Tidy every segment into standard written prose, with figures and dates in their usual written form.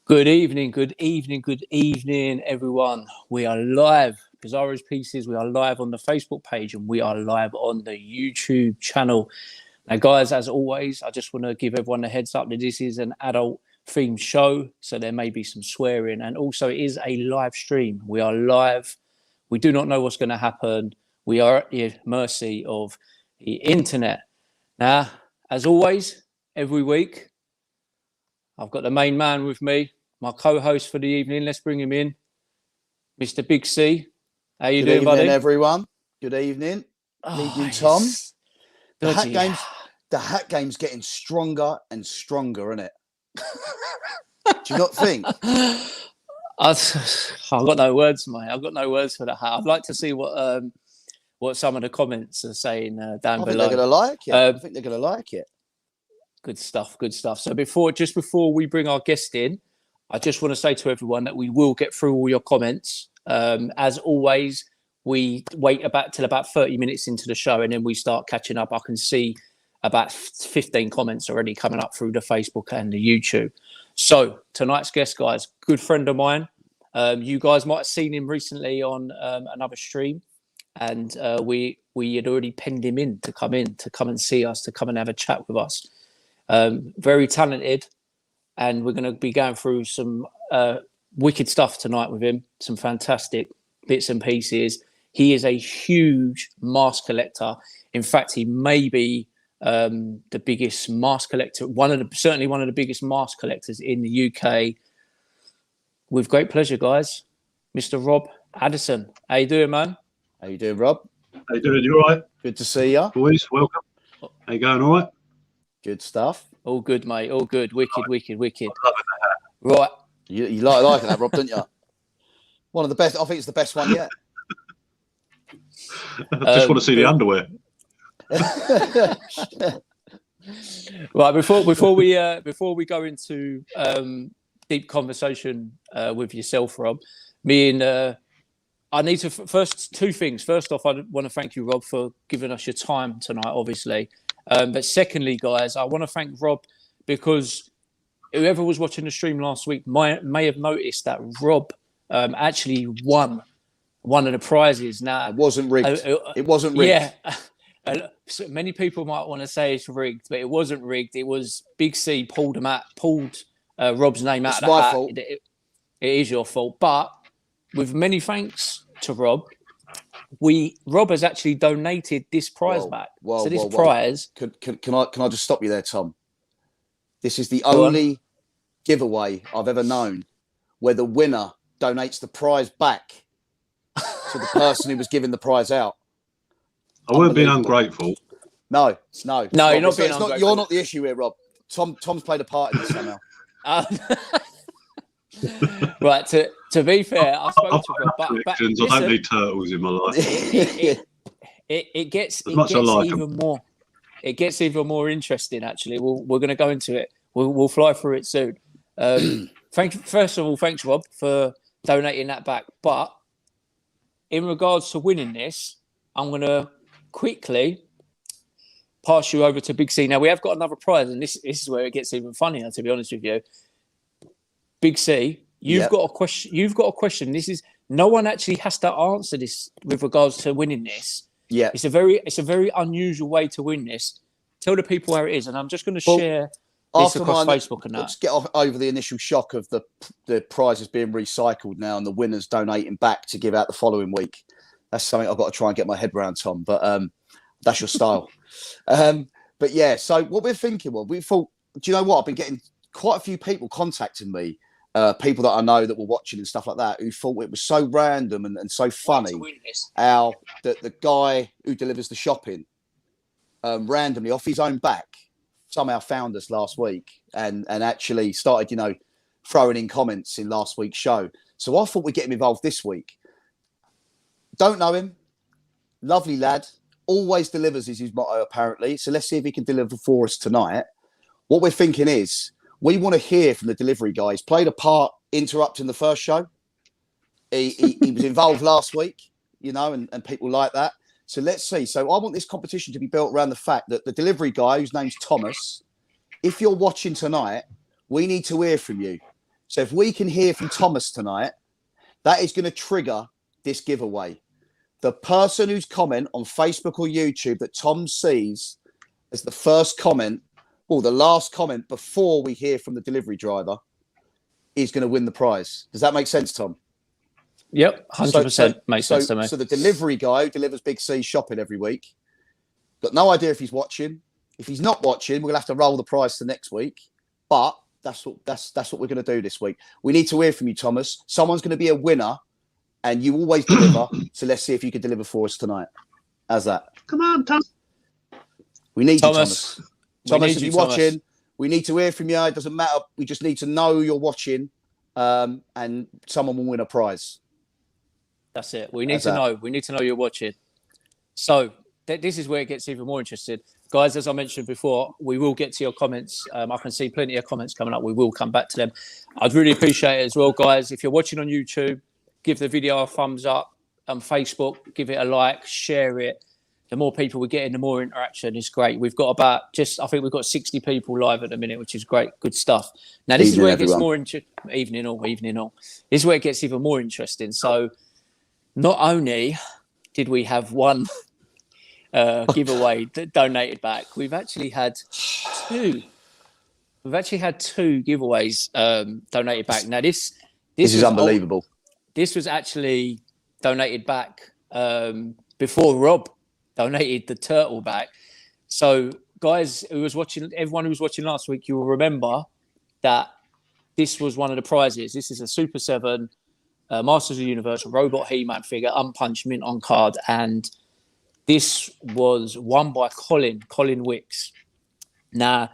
Good evening, everyone. We are live, Bizarro's Pieces. We are live on the Facebook page and we are live on the YouTube channel. Now, guys, as always, I just want to give everyone a heads up that this is an adult themed show, so there may be some swearing, and also it is a live stream. We are live. We do not know what's going to happen. We are at the mercy of the internet. Now, as always, every week, I've got the main man with me, my co-host for the evening. Let's bring him in, Mr. Big C. How you doing, buddy? Good evening, everyone. Good evening. Evening, Tom. The hat game's getting stronger and stronger, isn't it? Do you not think? I've got no words, mate. I've got no words for that hat. I'd like to see what some of the comments are saying down below. I think they're going to like it. I think they're going to like it. Good stuff, good stuff. So before we bring our guest in, I just want to say to everyone that we will get through all your comments. As always, we wait till about 30 minutes into the show and then we start catching up. I can see about 15 comments already coming up through the Facebook and the YouTube. So tonight's guest, guys, good friend of mine. You guys might have seen him recently on another stream, and we had already penned him in to come and see us, to come and have a chat with us. Very talented, and we're going to be going through some wicked stuff tonight with him, some fantastic bits and pieces. He is a huge mask collector. In fact, he may be the biggest mask collector, certainly one of the biggest mask collectors in the UK. With great pleasure, guys, Mr. Rob Addison. How you doing, man? How you doing, Rob? How you doing? You all right? Good to see you. Boys, welcome. How you going? All right? Good stuff. All good, mate. All good. Wicked. I'm loving the hat. Right. You like that, Rob, don't you? One of the best. I think it's the best one yet. I just want to see the underwear. Right. Before we go into deep conversation with yourself, Rob, I need to first two things. First off, I want to thank you, Rob, for giving us your time tonight, obviously. But secondly, guys, I want to thank Rob because whoever was watching the stream last week may have noticed that Rob actually won one of the prizes. Now, it wasn't rigged. It wasn't rigged. Yeah. So many people might want to say it's rigged, but it wasn't rigged. It was Big C pulled Rob's name out of the hat. My fault. It is your fault. But with many thanks to Rob, Rob has actually donated this prize back. Prize. Can I just stop you there, Tom? This is the only giveaway I've ever known where the winner donates the prize back to the person who was giving the prize out. I weren't being ungrateful. No, you're not being ungrateful. You're not the issue here, Rob. Tom's played a part in this somehow. Right. To be fair, I spoke to Rob. I don't need turtles in my life. It gets even more interesting. Actually, we're going to go into it. We'll fly through it soon. First of all, thanks, Rob, for donating that back. But in regards to winning this, I'm going to quickly pass you over to Big C. Now, we have got another prize, and this is where it gets even funnier, to be honest with you. Big C, you've got a question. You've got a question. This is no one actually has to answer this with regards to winning this. Yeah, it's a very unusual way to win this. Tell the people where it is, and I'm just going to share this across Facebook and that. Let's get over the initial shock of the prizes being recycled now and the winners donating back to give out the following week. That's something I've got to try and get my head around, Tom. But that's your style. But yeah, so what we're thinking, we thought, do you know what? I've been getting quite a few people contacting me, people that I know that were watching and stuff like that, who thought it was so random and so funny how the guy who delivers the shopping randomly off his own back somehow found us last week and actually started, throwing in comments in last week's show. So I thought we'd get him involved this week. Don't know him. Lovely lad. Always delivers is his motto, apparently. So let's see if he can deliver for us tonight. What we're thinking is we want to hear from the delivery guy. He's played a part interrupting the first show. He was involved last week, and people like that. So let's see. So I want this competition to be built around the fact that the delivery guy, whose name's Thomas, if you're watching tonight, we need to hear from you. So if we can hear from Thomas tonight, that is going to trigger this giveaway. The person whose comment on Facebook or YouTube that Tom sees as the first comment, or the last comment before we hear from the delivery driver, is going to win the prize. Does that make sense, Tom? Yep, 100% makes sense to me. So the delivery guy who delivers Big C shopping every week, got no idea if he's watching. If he's not watching, we're going to have to roll the prize to next week. But that's what we're going to do this week. We need to hear from you, Thomas. Someone's going to be a winner, and you always deliver. So let's see if you can deliver for us tonight. How's that? Come on, Tom. We need Thomas. you, Thomas. Thomas, if you're watching, we need to hear from you. It doesn't matter. We just need to know you're watching, and someone will win a prize. That's it. We need to know. We need to know you're watching. So this is where it gets even more interesting. Guys, as I mentioned before, we will get to your comments. I can see plenty of comments coming up. We will come back to them. I'd really appreciate it as well, guys. If you're watching on YouTube, give the video a thumbs up. On Facebook, give it a like, share it. The more people we get in, the more interaction. It's great. We've got I think we've got 60 people live at the minute, which is great. Good stuff. Now, this is where it gets more interesting. Evening all. This is where it gets even more interesting. So not only did we have one giveaway donated back, we've actually had two. We've actually had two giveaways donated back. Now, this is unbelievable. This was actually donated back before Rob donated the turtle back. So, guys everyone who was watching last week, you will remember that this was one of the prizes. This is a Super 7 Masters of the Universe Robot He-Man figure, unpunched, mint on card. And this was won by Colin Wicks. Now,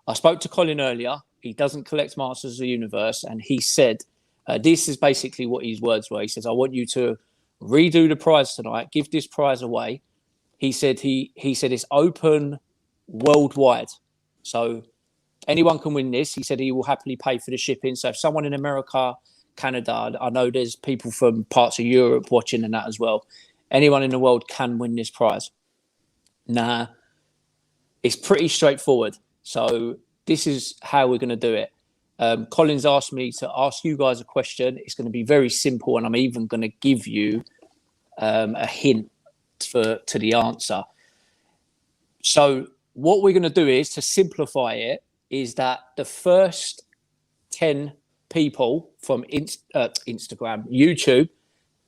I spoke to Colin earlier. He doesn't collect Masters of the Universe. And he said, this is basically what his words were. He says, I want you to redo the prize tonight, give this prize away. He said it's open worldwide. So anyone can win this. He said he will happily pay for the shipping. So if someone in America, Canada, I know there's people from parts of Europe watching and that as well. Anyone in the world can win this prize. Now, it's pretty straightforward. So this is how we're going to do it. Colin's asked me to ask you guys a question. It's going to be very simple, and I'm even going to give you a hint to the answer. So what we're going to do is, to simplify it, is that the first 10 people from Instagram, YouTube,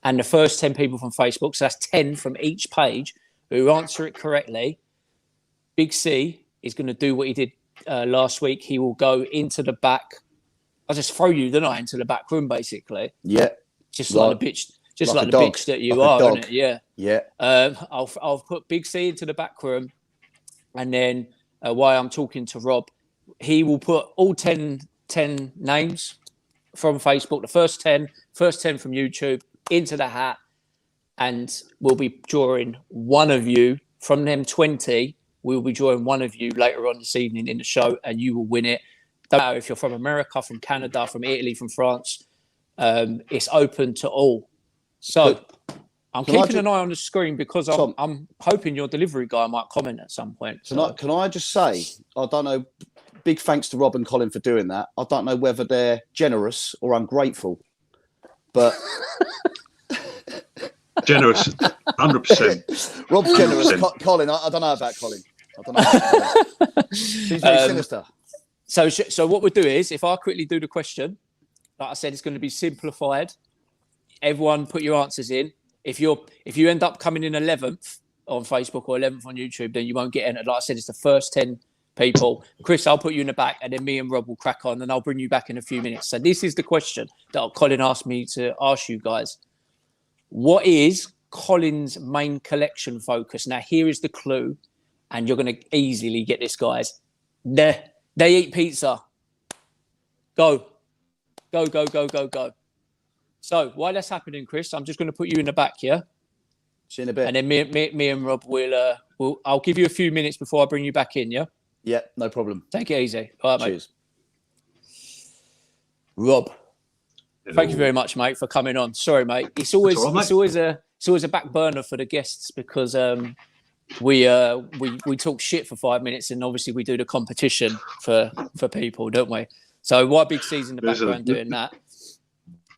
and the first 10 people from Facebook, so that's 10 from each page, who answer it correctly, Big C is going to do what he did last week. He will go into the back. I'll just throw you, into the back room, basically. Yeah. Just like the bitch. Just like the bitch that you are, isn't it? Yeah. Yeah. I'll put Big C into the back room, and then while I'm talking to Rob, he will put all 10 names from Facebook, the first 10 from YouTube, into the hat, and we'll be drawing one of you from them 20. We'll be drawing one of you later on this evening in the show, and you will win it. Don't matter if you're from America, from Canada, from Italy, from France. It's open to all. So I'm keeping an eye on the screen because I'm hoping your delivery guy might comment at some point. So. Can I just say, I don't know, big thanks to Rob and Colin for doing that. I don't know whether they're generous or ungrateful, but... Generous, 100%. Rob's generous. Colin, I don't know about Colin. She's very sinister. So what we'll do is, if I quickly do the question, like I said, it's going to be simplified. Everyone put your answers in. If you end up coming in 11th on Facebook or 11th on YouTube, then you won't get entered. Like I said, it's the first 10 people. Chris, I'll put you in the back, and then me and Rob will crack on, and I'll bring you back in a few minutes. So this is the question that Colin asked me to ask you guys. What is Colin's main collection focus? Now, here is the clue, and you're going to easily get this, guys. They eat pizza. Go. So while that's happening, Chris, I'm just going to put you in the back here. See you in a bit. And then me and Rob I'll give you a few minutes before I bring you back in, yeah? Yeah, no problem. Take it easy. All right, Cheers. Mate. Rob. Thank you very much, mate, for coming on. Sorry, mate. It's always a back burner for the guests because we talk shit for 5 minutes, and obviously we do the competition for people, don't we? So why big C's in the There's background doing that?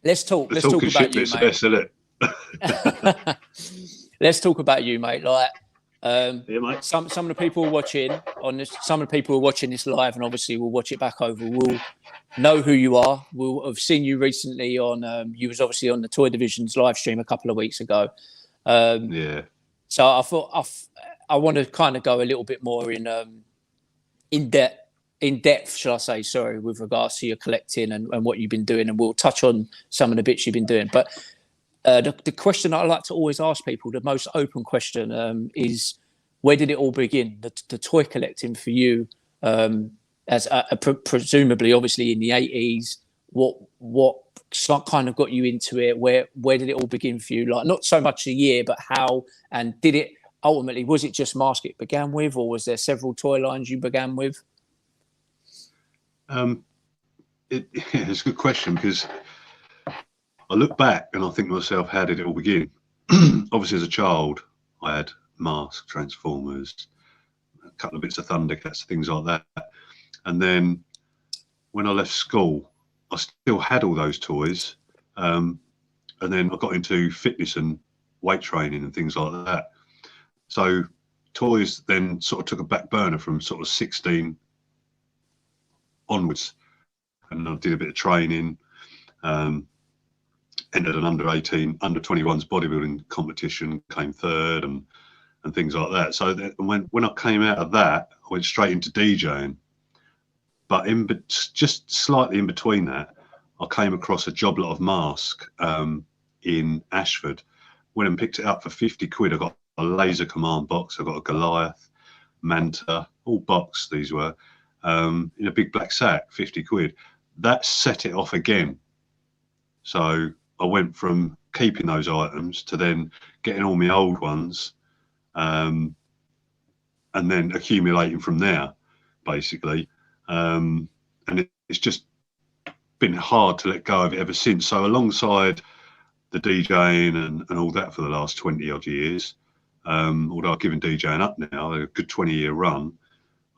Let's talk. The Let's talk talking about shit you, bit's the mate. best, isn't it? Let's talk about you, mate. Like, Yeah, mate. some of the people watching on this, some of the people who are watching this live, and obviously we'll watch it back over, will know who you are. We'll have seen you recently on. You was obviously on the Toy Division's live stream a couple of weeks ago. Yeah. So I thought I want to kind of go a little bit more in depth, shall I say? Sorry, with regards to your collecting and what you've been doing, and we'll touch on some of the bits you've been doing. But the question I like to always ask people, the most open question, is where did it all begin? The toy collecting for you, as presumably, obviously in the 80s. What kind of got you into it? Where did it all begin for you? Like, not so much a year, but how, and did it ultimately, was it just M.A.S.K it began with, or was there several toy lines you began with? It's a good question, because I look back and I think to myself, how did it all begin? Obviously, as a child, I had M.A.S.K, Transformers, a couple of bits of Thundercats, things like that. And then when I left school, I still had all those toys. And then I got into fitness and weight training and things like that. So toys then sort of took a back burner from sort of 16 onwards. And I did a bit of training, entered an under 21s bodybuilding competition, came third, and things like that. So when I came out of that, I went straight into DJing. But just slightly in between that, I came across a job lot of M.A.S.K in Ashford. Went and picked it up for 50 quid. I got a laser command box. I got a Goliath, Manta, all boxed these were, in a big black sack, 50 quid. That set it off again. So I went from keeping those items to then getting all my old ones, and then accumulating from there, basically. And it's just been hard to let go of it ever since. So alongside the DJing and all that for the last 20 odd years, although I've given DJing up now, a good 20-year run,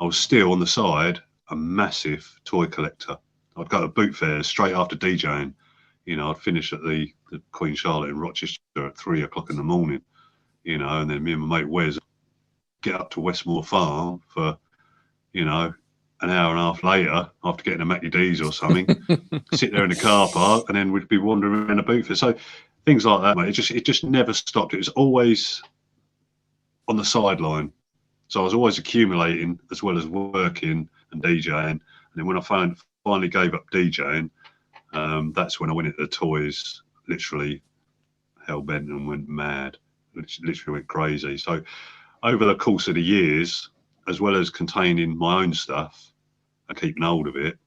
I was still on the side a massive toy collector. I'd go to boot fairs straight after DJing. You know, I'd finish at the Queen Charlotte in Rochester at 3 o'clock in the morning, you know, and then me and my mate Wes get up to Westmore Farm for, you know, an hour and a half later after getting a Mackie D's or something, sit there in the car park, and then we'd be wandering around the boot fair. So things like that, mate, it just never stopped. It was always on the sideline. So I was always accumulating as well as working and DJing. And then when I finally gave up DJing, that's when I went into the toys, literally hell bent and went mad. Literally went crazy. So over the course of the years, as well as containing my own stuff and keeping hold of it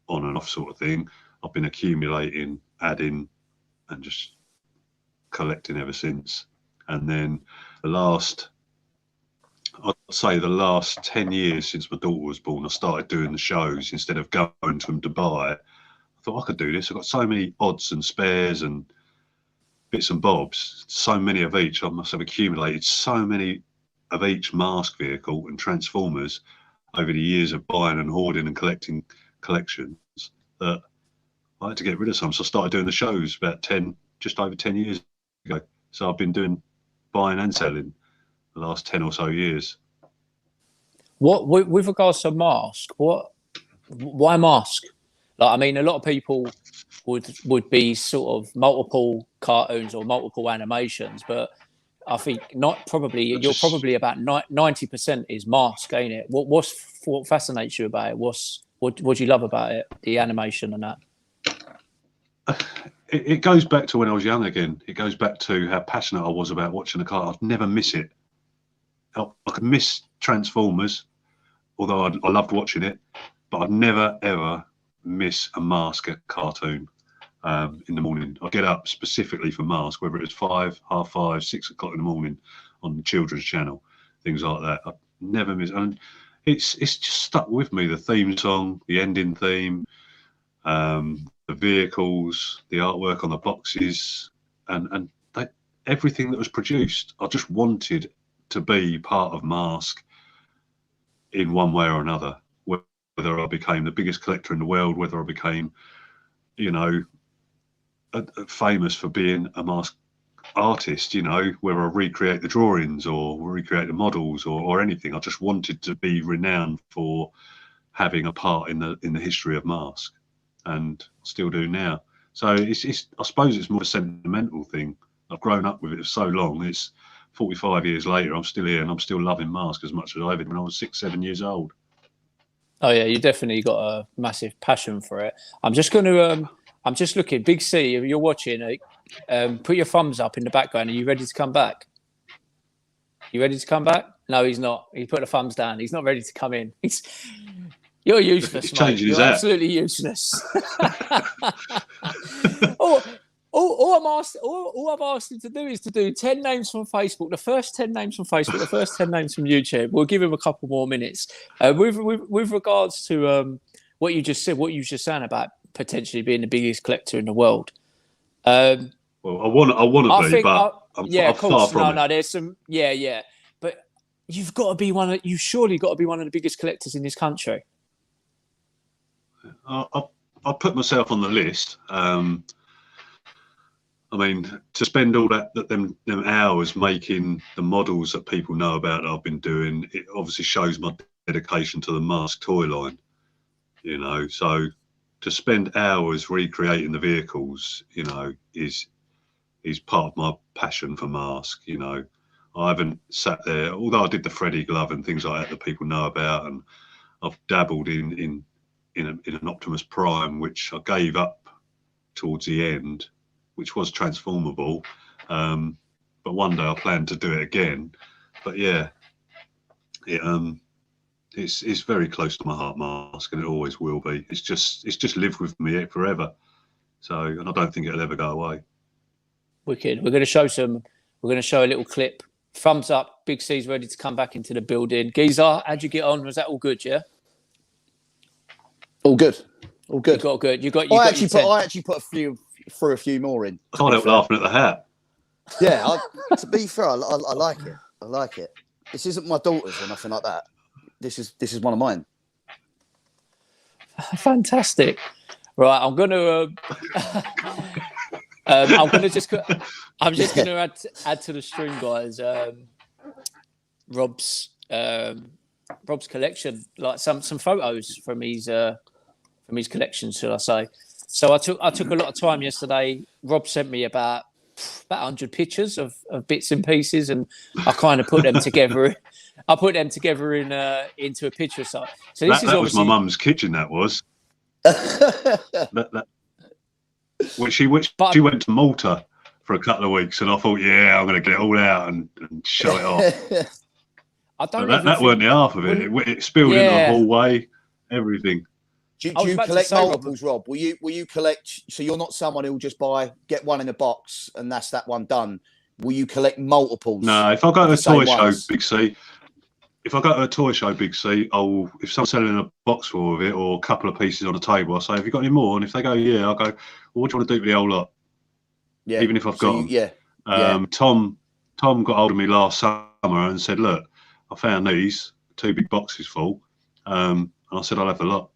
on and off sort of thing, I've been accumulating, adding, and just collecting ever since. And then I'd say the last 10 years since my daughter was born, I started doing the shows instead of going to them to buy. I thought I could do this. I've got so many odds and spares and bits and bobs, so many of each. I must have accumulated so many of each M.A.S.K vehicle and Transformers over the years of buying and hoarding and collecting collections that I had to get rid of some. So I started doing the shows about just over 10 years ago. So I've been doing buying and selling the last 10 or so years. What with regards to M.A.S.K, why M.A.S.K? Like, I mean, a lot of people would be sort of multiple cartoons or multiple animations, but I think you're probably about 90% is M.A.S.K, ain't it? What fascinates you about it? What do you love about it? The animation and that. It goes back to when I was young again. It goes back to how passionate I was about watching the cartoon. I'd never miss it. I could miss Transformers, although I loved watching it, but I'd never ever miss a M.A.S.K cartoon. In the morning, I get up specifically for M.A.S.K, whether it's 5, half 5, 6 o'clock in the morning on the children's channel, things like that. I never miss, and it's just stuck with me. The theme song, the ending theme, the vehicles, the artwork on the boxes, and everything that was produced. I just wanted to be part of M.A.S.K in one way or another, whether I became the biggest collector in the world, whether I became, you know, famous for being a mask artist, you know, whether I recreate the drawings or recreate the models or anything. I just wanted to be renowned for having a part in the history of mask, and still do now. So it's I suppose it's more a sentimental thing. I've grown up with it for so long. It's 45 years later, I'm still here and I'm still loving mask as much as I did when I was 6-7 years old. Oh yeah, you definitely got a massive passion for it. I'm just going to I'm just looking. Big C, if you're watching, put your thumbs up in the background. Are you ready to come back? You ready to come back? No, he's not. He put the thumbs down. He's not ready to come in. You're useless, He's mate. changing his You're hat. absolutely useless. All I've asked him to do is to do 10 names from Facebook, the first 10 names from Facebook, the first 10 names from YouTube. We'll give him a couple more minutes. With regards to what you just said, what you were just saying about potentially being the biggest collector in the world. Well, I want to be, but I'm far from it. No, there's some, but you've got to be you've surely got to be one of the biggest collectors in this country. I put myself on the list. I mean, to spend all them hours making the models that people know about that I've been doing, it obviously shows my dedication to the mask toy line, you know. So to spend hours recreating the vehicles, you know, is part of my passion for mask, you know. I haven't sat there, although I did the Freddy glove and things like that that people know about, and I've dabbled in an Optimus Prime, which I gave up towards the end, which was transformable, but one day I plan to do it again. But yeah, it's very close to my heart, mask, and it always will be. It's just lived with me forever. So, and I don't think it'll ever go away. Wicked. We're going to show a little clip. Thumbs up. Big C's ready to come back into the building. Geezer, how'd you get on? Was that all good? Yeah. All good. All good. You got good. I actually put a few more in. I can't help laughing at the hat. Yeah, to be fair, I like it. I like it. This isn't my daughter's or nothing like that. This is one of mine. Fantastic. Right, I'm gonna I'm just gonna add to the stream, guys. Rob's collection, like some photos from his collection, should I say? So I took a lot of time yesterday. Rob sent me about 100 pictures of bits and pieces, and I kind of put them together. I put them together into a picture. So this that was my mum's kitchen. That was. She went to Malta for a couple of weeks, and I thought, yeah, I'm going to get it all out and show it off. That weren't the half of it. It spilled into the hallway, everything. Do you collect multiples, Rob? Will you collect? So you're not someone who'll just get one in a box and that's that one done. Will you collect multiples? No, if I go to a toy show, Big C. If I go to a toy show, Big C, if someone's selling a box full of it or a couple of pieces on the table, I'll say, have you got any more? And if they go, yeah, I'll go, well, what do you want to do with the whole lot? Yeah. Even if I've got them. Yeah. Tom got hold of me last summer and said, look, I found these 2 big boxes full. And I said, I'll have the lot.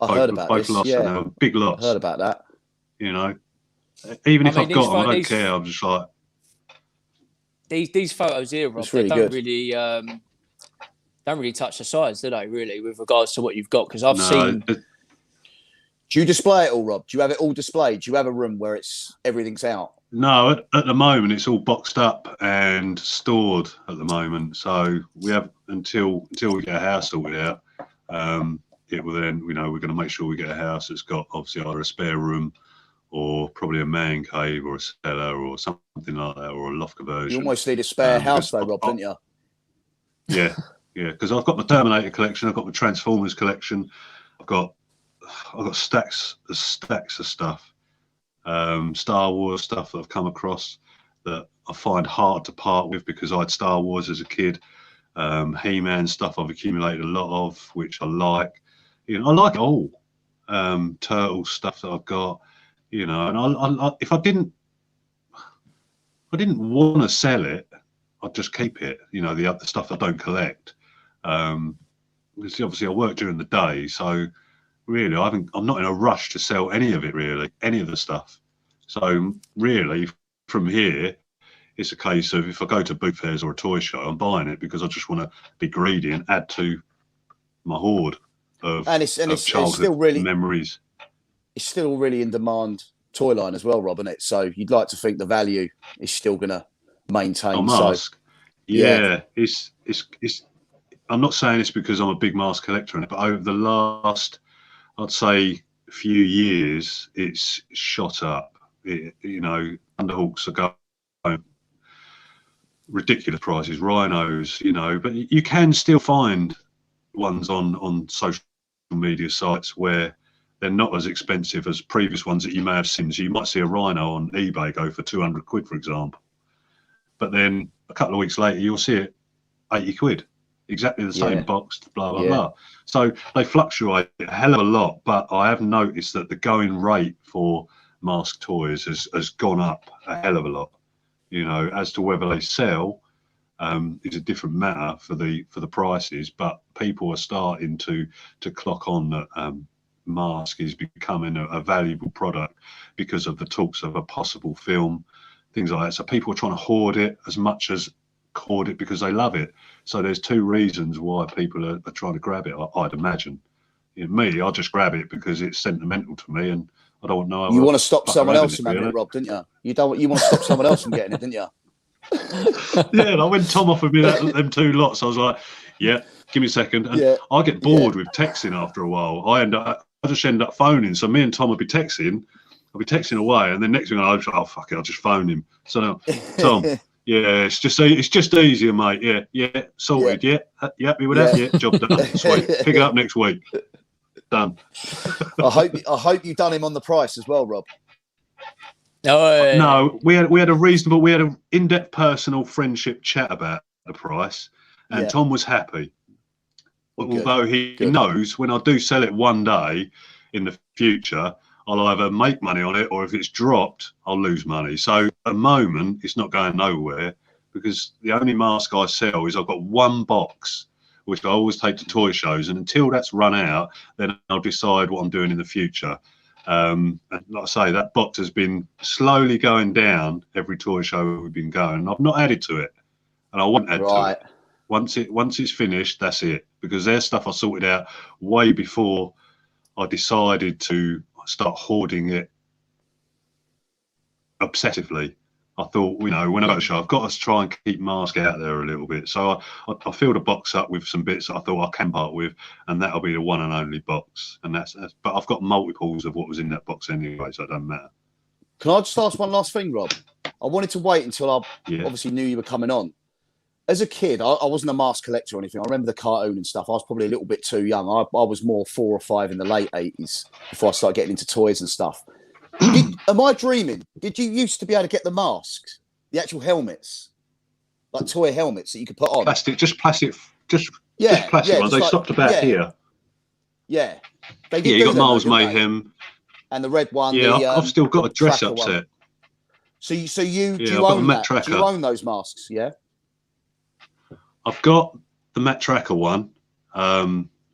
I heard about both this. lots, Yeah. Big lots. I heard about that. You know, even if I've got them, I don't care. I'm just like... These photos here, Rob, really don't really touch the size, do they, really, with regards to what you've got? Because I've seen... Do you display it all, Rob? Do you have it all displayed? Do you have a room where everything's out? No, at the moment, it's all boxed up and stored at the moment. So we have until we get a house sorted out. It will then, we're going to make sure we get a house that's got obviously either a spare room or probably a man cave or a cellar or something like that, or a loft conversion. You almost need a spare house though, Rob, don't you? Yeah, because I've got my Terminator collection, I've got my Transformers collection, I've got stacks of stuff, Star Wars stuff that I've come across that I find hard to part with because I had Star Wars as a kid. He-Man stuff I've accumulated a lot of, which I like. I like it all. Turtle stuff that I've got, and I if I didn't want to sell it, I'd just keep it. The other stuff I don't collect, obviously I work during the day, so really I'm not in a rush to sell any of it, really, any of the stuff. So really, from here, it's a case of if I go to boot fairs or a toy show, I'm buying it because I just want to be greedy and add to my hoard of childhood still really, memories. It's still really in demand toy line as well, Rob, isn't it? So you'd like to think the value is still going to maintain. M.A.S.K. Yeah, it's. I'm not saying it's because I'm a big M.A.S.K collector, but over the last, I'd say, few years, it's shot up. Underhooks are going ridiculous prices, rhinos, but you can still find ones on social media sites where they're not as expensive as previous ones that you may have seen. So you might see a rhino on eBay go for 200 quid, for example. But then a couple of weeks later, you'll see it 80 quid. Exactly the same box, blah, blah, blah. So they fluctuate a hell of a lot. But I have noticed that the going rate for M.A.S.K toys has gone up a hell of a lot. As to whether they sell is a different matter for the prices. But people are starting to clock on that M.A.S.K is becoming a valuable product because of the talks of a possible film, things like that. So people are trying to hoard it as much as hoard it because they love it. So there's two reasons why people are trying to grab it, I'd imagine. Me, I'll just grab it because it's sentimental to me and I don't know. You want to stop someone else from having it, Rob, didn't you? You want to stop someone else from getting it, didn't you? Yeah, and when Tom offered me them two lots, I was like, yeah, give me a second. And I get bored with texting after a while. I just end up phoning. So me and Tom would be texting. I'll be texting away, and then next thing I'll just, oh fuck it, I'll just phone him. So Tom, yeah, it's just easier, mate. Yeah, sorted. Yeah, happy with that. Yeah, job done. Sweet. Pick it up next week. Done. I hope you done him on the price as well, Rob. No, we had an in-depth personal friendship chat about the price, and Tom was happy. Although he knows when I do sell it one day in the future, I'll either make money on it or if it's dropped, I'll lose money. So at the moment, it's not going nowhere because the only M.A.S.K I sell is I've got one box, which I always take to toy shows. And until that's run out, then I'll decide what I'm doing in the future. And like I say, that box has been slowly going down every toy show we've been going. I've not added to it and I won't add to it. Once it's finished, that's it. Because there's stuff I sorted out way before I decided to start hoarding it obsessively. I thought, when I go to show, I've got to try and keep M.A.S.K out there a little bit. So I filled a box up with some bits that I thought I can part with, and that'll be the one and only box. And that's but I've got multiples of what was in that box anyway, so it doesn't matter. Can I just ask one last thing, Rob? I wanted to wait until I obviously knew you were coming on. As a kid, I wasn't a M.A.S.K collector or anything. I remember the cartoon and stuff. I was probably a little bit too young. I was more 4 or 5 in the late 80s before I started getting into toys and stuff. Am I dreaming? Did you used to be able to get the masks, the actual helmets, like toy helmets that you could put on? Plastic ones. They stopped about here. Yeah. They did you got Miles Mayhem. And the red one. Yeah, I've still got a dress-up set. So you do you own that? Do you own those masks? Yeah. I've got the Matt Tracker one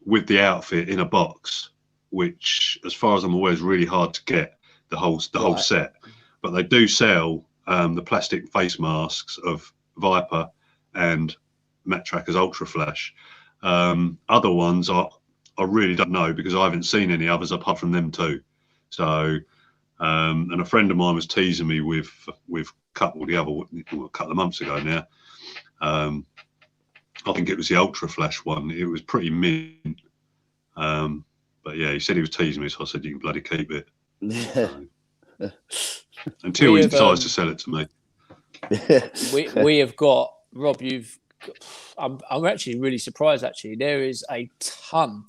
with the outfit in a box, which, as far as I'm aware, is really hard to get the whole set. But they do sell the plastic face masks of Viper and Matt Tracker's Ultra Flash. Other ones I really don't know because I haven't seen any others apart from them two. So, and a friend of mine was teasing me with a couple of months ago now. I think it was the Ultra Flash one. It was pretty mint. But yeah, he said he was teasing me, so I said, you can bloody keep it. Until he decides to sell it to me. We have got, Rob, I'm actually really surprised, actually. There is a ton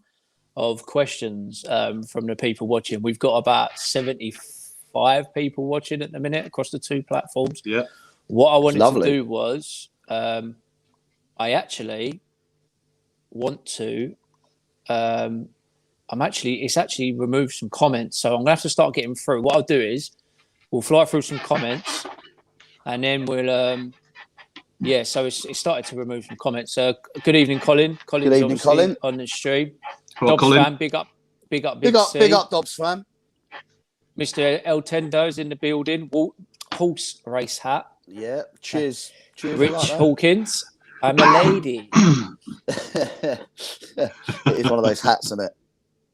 of questions from the people watching. We've got about 75 people watching at the minute across the 2 platforms. Yeah. What I wanted to do was... I actually want to. It's actually removed some comments, so I'm gonna have to start getting through. What I'll do is we'll fly through some comments, and then we'll Yeah, so it started to remove some comments. Good evening, Colin. Colin's Good evening, obviously Colin. on the stream. Well, Dobbs Colin, fan, big up, Big C. up, Dobbs fan. Mr. El Tendo's in the building. Horse race hat. Yeah, cheers. Cheers. Rich Like Hawkins. I'm a lady. it is one of those hats, isn't it?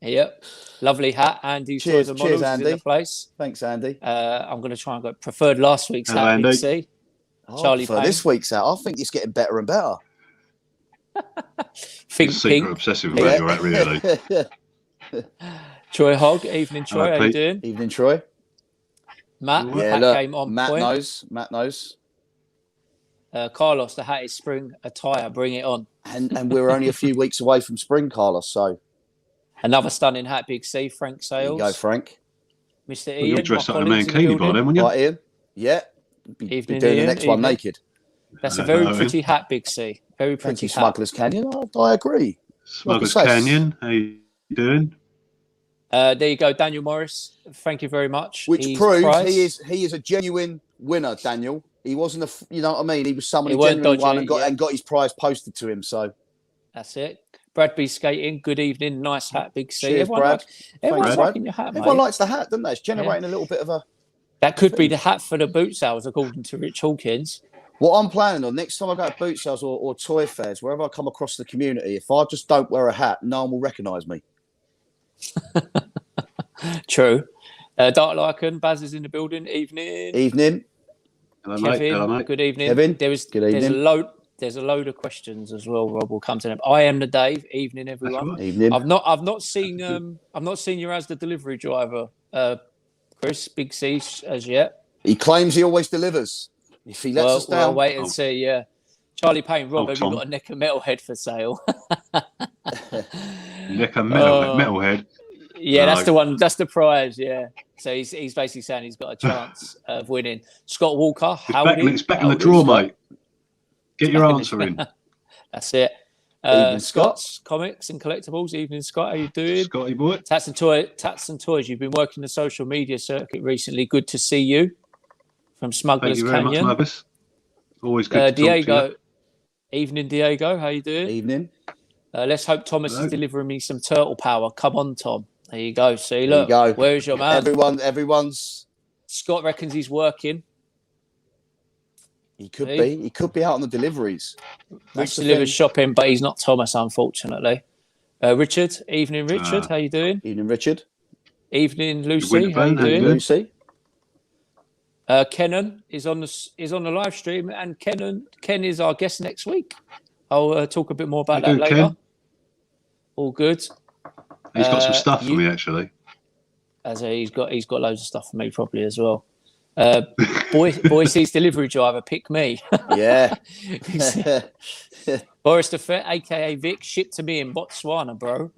Yep. Lovely hat. Andy Cheers, Toys and Models is Andy. in the place. Thanks, Andy. I'm going to try and go. Preferred last week's Hello, hat, Big Andy. C. Oh, Charlie for Payne. this week's out, I think it's getting better and better. Think secret Pink. obsessive about your hat, really. Troy Hogg. Evening, Troy. Hello, How you Pete. doing? Evening, Troy. Matt. Yeah, Hat look, game on Matt point. knows. Carlos, the hat is spring attire. Bring it on. And we're only a few weeks away from spring, Carlos. So Another stunning hat, Big C. Frank there you Sales. go, Frank. Mr. Well, Ian. you're dressed my up in a colleagues in the mankini by building. then, wouldn't you? Right, Ian? Yeah. Be Evening, doing Ian. the next one Evening. naked. That's a very Hello. pretty hat, Big C. Very Thank pretty you, hat. Smugglers Canyon. I agree. Smugglers Like I say, Canyon, how you doing? There you go, Daniel Morris. Thank you very much. Which He's proves priced. he is a genuine winner, Daniel. He wasn't you know what I mean? He was someone He who weren't genuinely won dodgy, and got his prize posted to him. So That's it. Bradby skating. Good evening. Nice hat, Big C. cheers, Everyone Brad. everyone's Thanks, liking your hat, mate. Everyone likes the hat, don't they? It's generating a little bit of a. That could be the hat for the boot sales, according to Rich Hawkins. What I'm planning on next time I go to boot sales or toy fairs, wherever I come across the community, if I just don't wear a hat, no one will recognise me. True. Dark Lycan, Baz is in the building. Evening. Evening, Hello, mate. Kevin, Hello, mate. good evening. Kevin, There's good a evening. load of questions as well. Rob will come to them. I am the Dave. Evening, everyone. Evening. I've not seen you as the delivery driver, Chris Big C as yet. He claims he always delivers. If he lets us down, We'll wait and see. Yeah, Charlie Payne, Rob, have Tom. you got a neck of metal head for sale? Neck of metalhead. Yeah, that's No. the one. That's the prize. Yeah. So he's basically saying he's got a chance of winning. Scott Walker, It's back in the howdy, draw, Scott. mate. Get your Back in answer in. That's it. Evening, Scott's Comics and Collectibles. Evening, Scott. How you doing? Scotty boy. Tats and Toys. You've been working the social media circuit recently. Good to see you. From Thank Smugglers you very much, Canyon. Mavis. Always good to talk to Diego. Evening, Diego. How you doing? evening. Let's hope Thomas Hello. is delivering me some turtle power. Come on, Tom. There you go. See, There you look. go. Where's your man? Everyone's. Scott reckons he's working. He could See? be. He could be out on the deliveries. That's Rich the delivers thing. shopping, but he's not Thomas, unfortunately. Richard. Evening, Richard. How you doing? Evening, Richard. Evening, Lucy. Winter How you fan, how you doing? doing? Lucy. Kenan is on the live stream, and Ken is our guest next week. I'll talk a bit more about How you that doing, later. Ken? All good. He's got some stuff for you- me, actually. He's got loads of stuff for me probably as well. Boise's delivery driver, pick me. Yeah. Boris the Fet, aka Vic, shipped to me in Botswana, bro.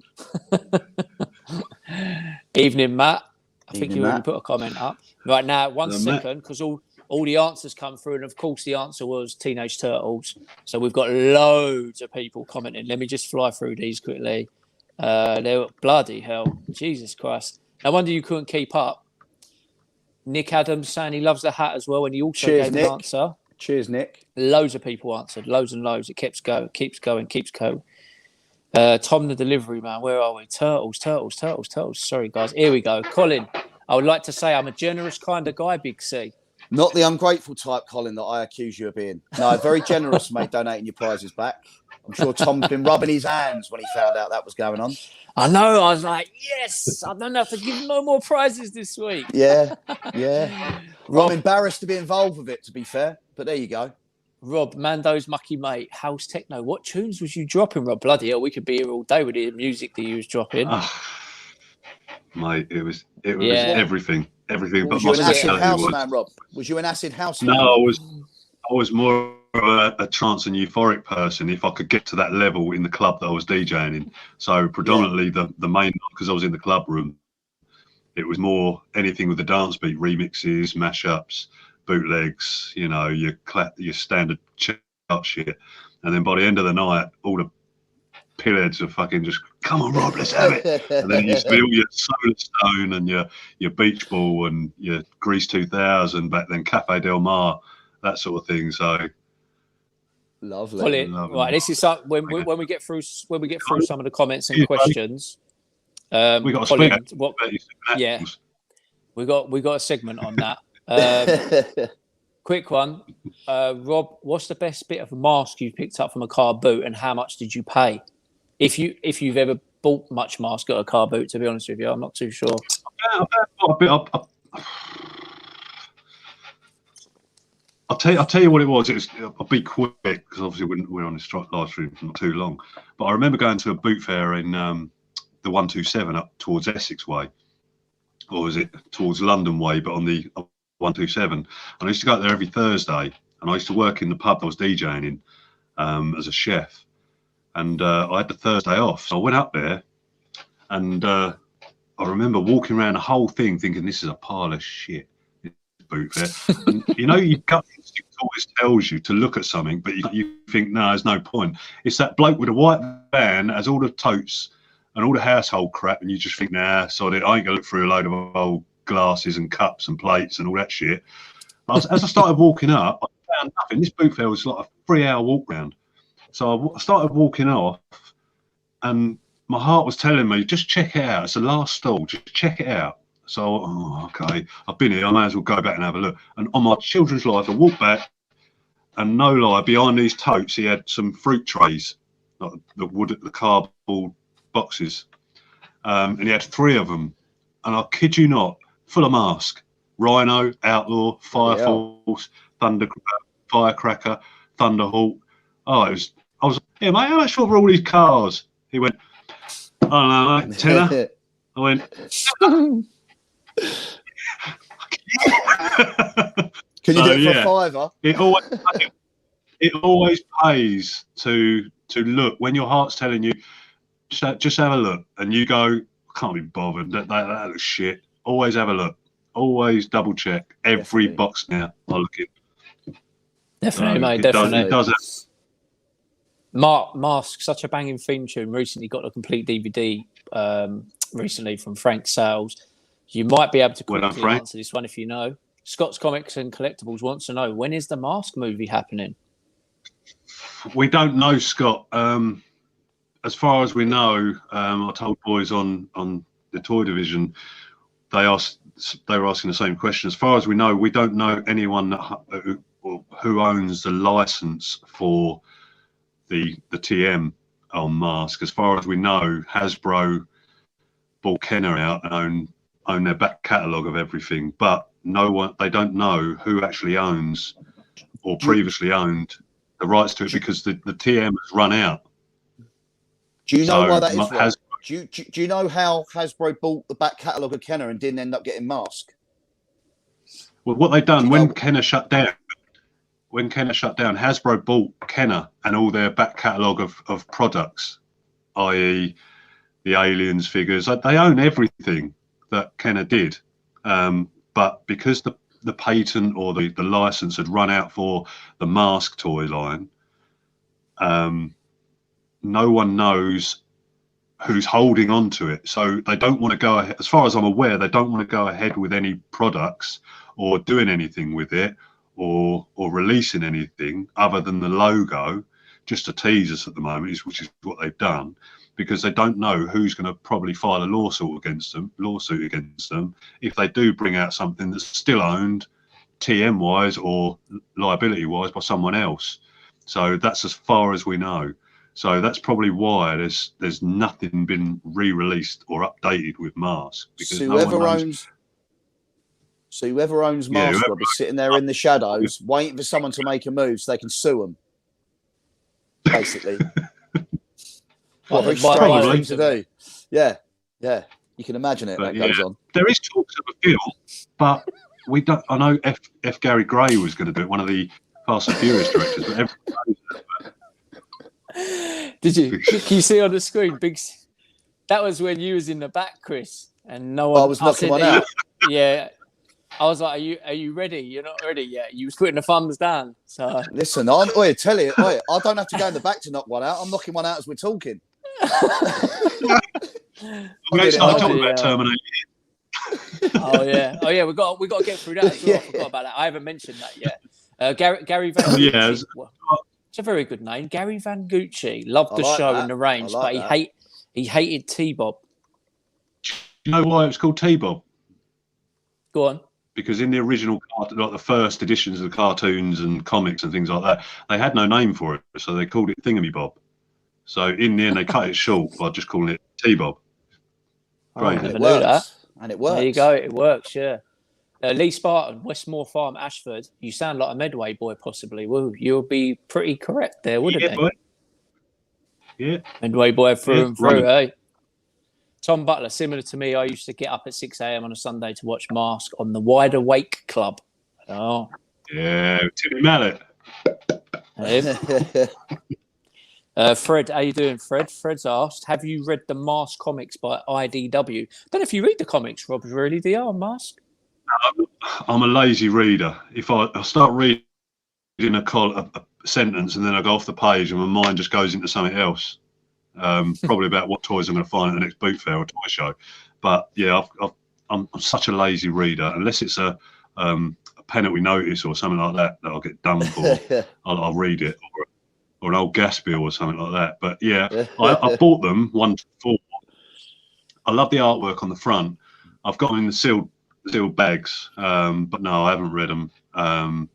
Evening, Matt. I think Evening, you already Matt. put a comment up. Right now, one Hello, Matt. second, because all the answers come through, and of course the answer was Teenage Turtles. So we've got loads of people commenting. Let me just fly through these quickly. They were bloody hell. Jesus Christ. No wonder you couldn't keep up. Nick Adams saying he loves the hat as well, and he also Cheers, gave Nick. an answer. Cheers, Nick. Loads of people answered, loads and loads. It keeps going. Tom the delivery man, where are we? Turtles. Sorry, guys. Here we go. Colin, I would like to say I'm a generous kind of guy, Big C. Not the ungrateful type, Colin, that I accuse you of being. No, very generous, mate, donating your prizes back. I'm sure Tom's been rubbing his hands when he found out that was going on. I know. I was like, yes, I don't have to give no more prizes this week. Yeah. I'm embarrassed to be involved with it, to be fair. But there you go. Rob, Mando's mucky mate, House Techno. What tunes was you dropping, Rob? Bloody hell, we could be here all day with the music that you was dropping. Mate, it was Yeah. everything. Everything but Was my you an acid speciality house was. man, Rob? Was you an acid house man? No, I was more of a trance and euphoric person if I could get to that level in the club that I was DJing in. So predominantly the main, because I was in the club room, it was more anything with the dance beat, remixes, mashups, bootlegs, you know, your standard chart shit. And then by the end of the night, all the pillheads are fucking just, come on, Rob, let's have it. And then you used to be all your Solar Stone and your Beach Ball and your Grease 2000 back then, Cafe Del Mar, that sort of thing. So Lovely. Colin, right, this is when we get through some of the comments and questions. We got a Colin, split. yeah, we got a segment on that. Quick one, Rob. What's the best bit of M.A.S.K you picked up from a car boot, and how much did you pay? If you've ever bought much M.A.S.K at a car boot, to be honest with you, I'm not too sure. I'll tell you what it was. I'll be quick because obviously we're on this live stream for not too long. But I remember going to a boot fair in the 127 up towards Essex Way, or was it towards London Way? But on the 127, and I used to go up there every Thursday, and I used to work in the pub I was DJing in as a chef, and I had the Thursday off, so I went up there, and I remember walking around the whole thing thinking this is a pile of shit. Boot fair, and you know your gut instinct always tells you to look at something, but you think no, there's no point. It's that bloke with a white van has all the totes and all the household crap, and you just think nah, sod it, I ain't gonna look through a load of old glasses and cups and plates and all that shit. As I started walking up, I found nothing. This boot fair was like a 3-hour walk round, so I started walking off, and my heart was telling me just check it out. It's the last stall, just check it out. So, okay, I've been here, I may as well go back and have a look. And on my children's life, I walked back, and no lie, behind these totes, he had some fruit trays, like the cardboard boxes. And he had 3 of them. And I kid you not, full of M.A.S.K. Rhino, Outlaw, Fire Force, Firecracker, Thunderhawk. I was, yeah, mate, how much for all these cars? He went, I don't know, mate, tenner. I went, Can you do it for a £5? It always pays to look when your heart's telling you just have a look, and you go, I can't be bothered. That looks shit. Always have a look. Always double check every box now. I look in. Definitely, mate. Definitely. It does it. M.A.S.K, such a banging theme tune. Recently got a complete DVD recently from Frank Sales. You might be able to quickly answer this one if you know. Scott's Comics and Collectibles wants to know, when is the M.A.S.K movie happening? We don't know, Scott. As far as we know, I told boys on the toy division, they were asking the same question. As far as we know, we don't know anyone who owns the license for the TM on M.A.S.K. As far as we know, Hasbro bought Kenner out and own their back catalogue of everything, but they don't know who actually owns or previously owned the rights to it, because the TM has run out. Do you know why that is, Rob? Do you know how Hasbro bought the back catalogue of Kenner and didn't end up getting M.A.S.K? Well, what they've done when Kenner shut down, Hasbro bought Kenner and all their back catalogue of products, i.e. the Aliens figures. They own everything that Kenner did, but because the patent or the license had run out for the M.A.S.K toy line, no one knows who's holding on to it. So they don't want to go ahead, as far as I'm aware, they don't want to go ahead with any products or doing anything with it or releasing anything other than the logo, just to tease us at the moment, which is what they've done, because they don't know who's going to probably file a lawsuit against them if they do bring out something that's still owned TM wise or liability wise by someone else. So that's as far as we know. So that's probably why there's nothing been re-released or updated with M.A.S.K. because whoever owns M.A.S.K will be sitting there in the shadows waiting for someone to make a move so they can sue them. Basically. What a very strange thing to do. Yeah. You can imagine it. Goes on. There is talks of a film, but we don't. I know F. Gary Gray was going to do it, one of the Fast and Furious directors. But did you? Can you see on the screen? That was when you was in the back, Chris, and no one. I was knocking one out. Yeah. I was like, "Are you ready? You're not ready yet." You was putting the thumbs down. So listen, I don't have to go in the back to knock one out. I'm knocking one out as we're talking. I talking about Terminator. Oh yeah. We got to get through that as well. I forgot about that. I haven't mentioned that yet. Gary Van. It's a very good name. Gary Van Gucci. Loved the like show that. and the range, I like but that. he hated T-Bob. You know why it was called T-Bob? Go on. Because in the original, like the first editions of the cartoons and comics and things like that, they had no name for it, so they called it Thingamy Bob. So in the end, they cut it short by just calling it T-Bob. I Crazy. never It knew that. works. And it works. There you go. It works, yeah. Lee Spartan, Westmore Farm, Ashford. You sound like a Medway boy, possibly. Well, you'll be pretty correct there, wouldn't Yeah, you? boy. Yeah. Medway boy through and through, running. eh? Tom Butler, similar to me, I used to get up at 6 a.m. on a Sunday to watch M.A.S.K on the Wide Awake Club. Oh. Yeah, Timmy Mallet. Fred, how you doing, Fred? Fred's asked, have you read the M.A.S.K comics by IDW? Don't know if you read the comics, Rob, really, do you, on M.A.S.K? I'm a lazy reader. If I start reading a sentence and then I go off the page and my mind just goes into something else, probably about what toys I'm going to find at the next boot fair or toy show. But yeah, I'm such a lazy reader. Unless it's a penalty notice or something like that I'll get done for, I'll read it, or an old gas bill or something like that. But yeah, I bought them 1 to 4. I love the artwork on the front. I've got them in the sealed bags, but no, I haven't read them. I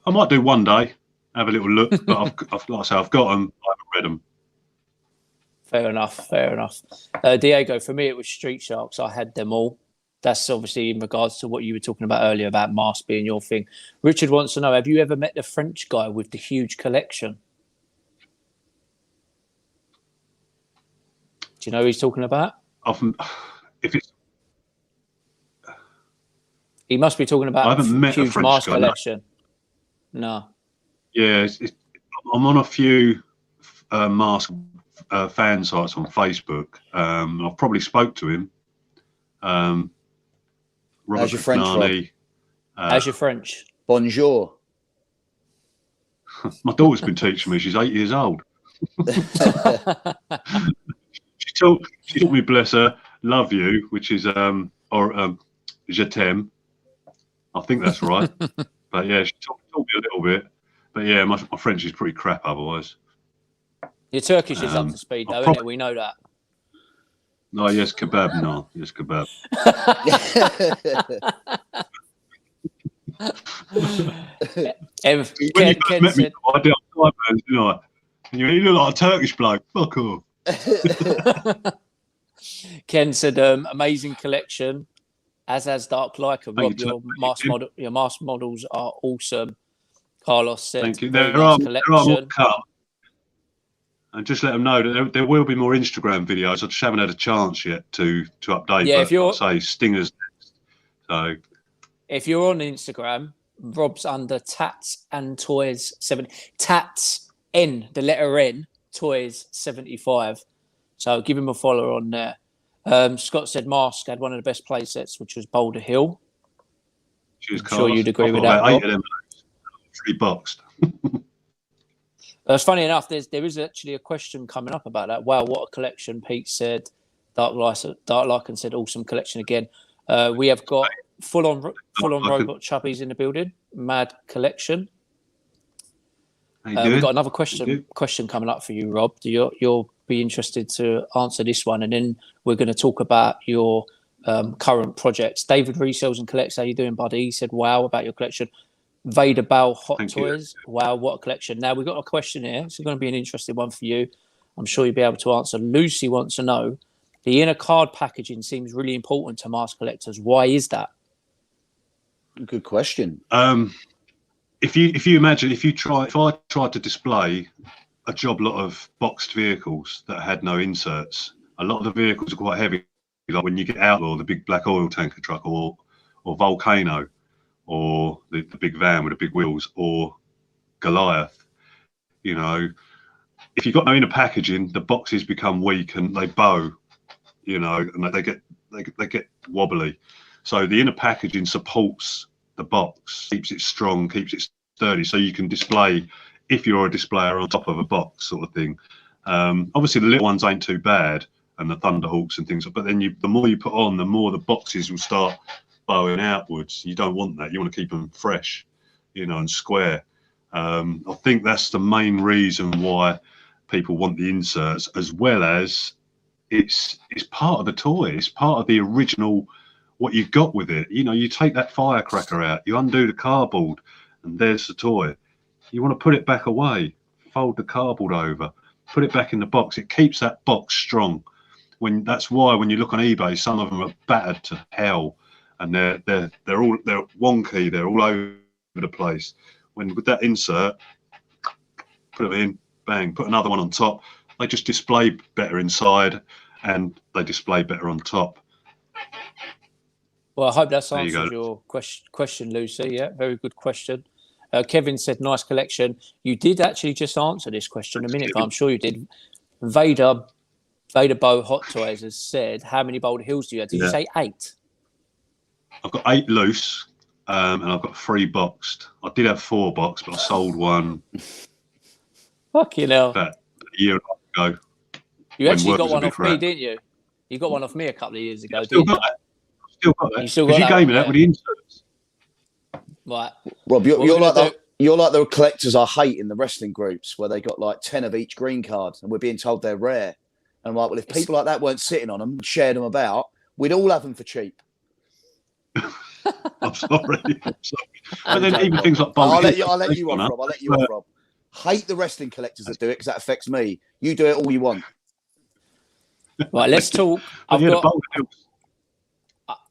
might do one day, have a little look, but I've like I say, I've got them. I haven't read them. Fair enough. Diego, for me, it was Street Sharks. I had them all. That's obviously in regards to what you were talking about earlier about M.A.S.K being your thing. Richard wants to know, have you ever met the French guy with the huge collection? Do you know who he's talking about? He must be talking about I haven't met a huge French M.A.S.K guy, collection. No. Yeah, I'm on a few M.A.S.K fan sites on Facebook. I've probably spoke to him. Robert How's your French, Rob? How's your French? Bonjour. My daughter's been teaching me. She's 8 years old. She taught me, bless her, love you, which is je t'aime. I think that's right. But yeah, she taught me a little bit. But yeah, my French is pretty crap otherwise. Your Turkish is up to speed, though, isn't it? We know that. No, yes, kebab. No, yes, kebab. Ken met me, I did sideburns, didn't I? And you look like a Turkish bloke. Fuck off. Ken said, amazing collection, as has Dark Leica. Rob, your M.A.S.K models are awesome. Carlos said, thank you. There are more to come. And just let them know that there will be more Instagram videos. I just haven't had a chance yet to update. Yeah, but if you're say Stingers next. So if you're on Instagram, Rob's under Tats and Toys 7. Tats N, the letter N, Toys 75. So give him a follow on there. Scott said M.A.S.K had one of the best play sets, which was Boulder Hill. Cheers, I'm sure you'd agree with that. 8 of them, 3 boxed. It's funny enough, there is actually a question coming up about that. Wow, what a collection, Pete said. Dark Lycan said, awesome collection again. We have got full on robot chubbies in the building. Mad collection. We've got another question coming up for you, Rob. You'll be interested to answer this one, and then we're going to talk about your current projects. David resells and collects. How you doing, buddy? He said, wow, about your collection. Vader Bell Hot Toys. Wow, what a collection. Now, we've got a question here. It's going to be an interesting one for you. I'm sure you'll be able to answer. Lucy wants to know, the inner card packaging seems really important to M.A.S.K collectors. Why is that? Good question. If you imagine, if I tried to display a job lot of boxed vehicles that had no inserts, a lot of the vehicles are quite heavy. Like when you get Outlaw, the big black oil tanker truck, or Volcano, or the big van with the big wheels, or Goliath, if you've got no inner packaging, the boxes become weak and they bow, and they get wobbly. So the inner packaging supports the box, keeps it strong, keeps it sturdy, so you can display, if you're a displayer, on top of a box sort of thing. Obviously the little ones ain't too bad, and the Thunderhawks and things, but then the more you put on, the more the boxes will start bowing outwards. You don't want that. You want to keep them fresh, and square. I think that's the main reason why people want the inserts, as well as it's part of the toy. It's part of the original, what you got with it. You take that firecracker out, you undo the cardboard, and there's the toy. You want to put it back away, fold the cardboard over, put it back in the box. It keeps that box strong. That's why when you look on eBay, some of them are battered to hell, and they're wonky. They're all over the place. When with that insert, put them in, bang, put another one on top. They just display better inside, and they display better on top. Well, I hope that's answered your question, Lucy. Yeah, very good question. Kevin said, nice collection. You did actually just answer this question a minute ago. I'm sure you did. Vader Bow Hot Toys has said, how many Boulder Hills do you have? Did you say 8? I've got 8 loose, and I've got 3 boxed. I did have 4 boxed, but I sold one. Fucking hell. About a year ago. You actually got one off me, didn't you? You got one off me a couple of years ago, Still didn't got you? that. You still got that? You gave me that with the inserts. Right. Rob, you're like the collectors I hate in the wrestling groups where they got like 10 of each green card and we're being told they're rare. And I'm like, well, if people like that weren't sitting on them and shared them about, we'd all have them for cheap. I'm sorry. And then even things like I'll let you off, Rob. Hate the wrestling collectors that do it because that affects me. You do it all you want. Right, let's talk.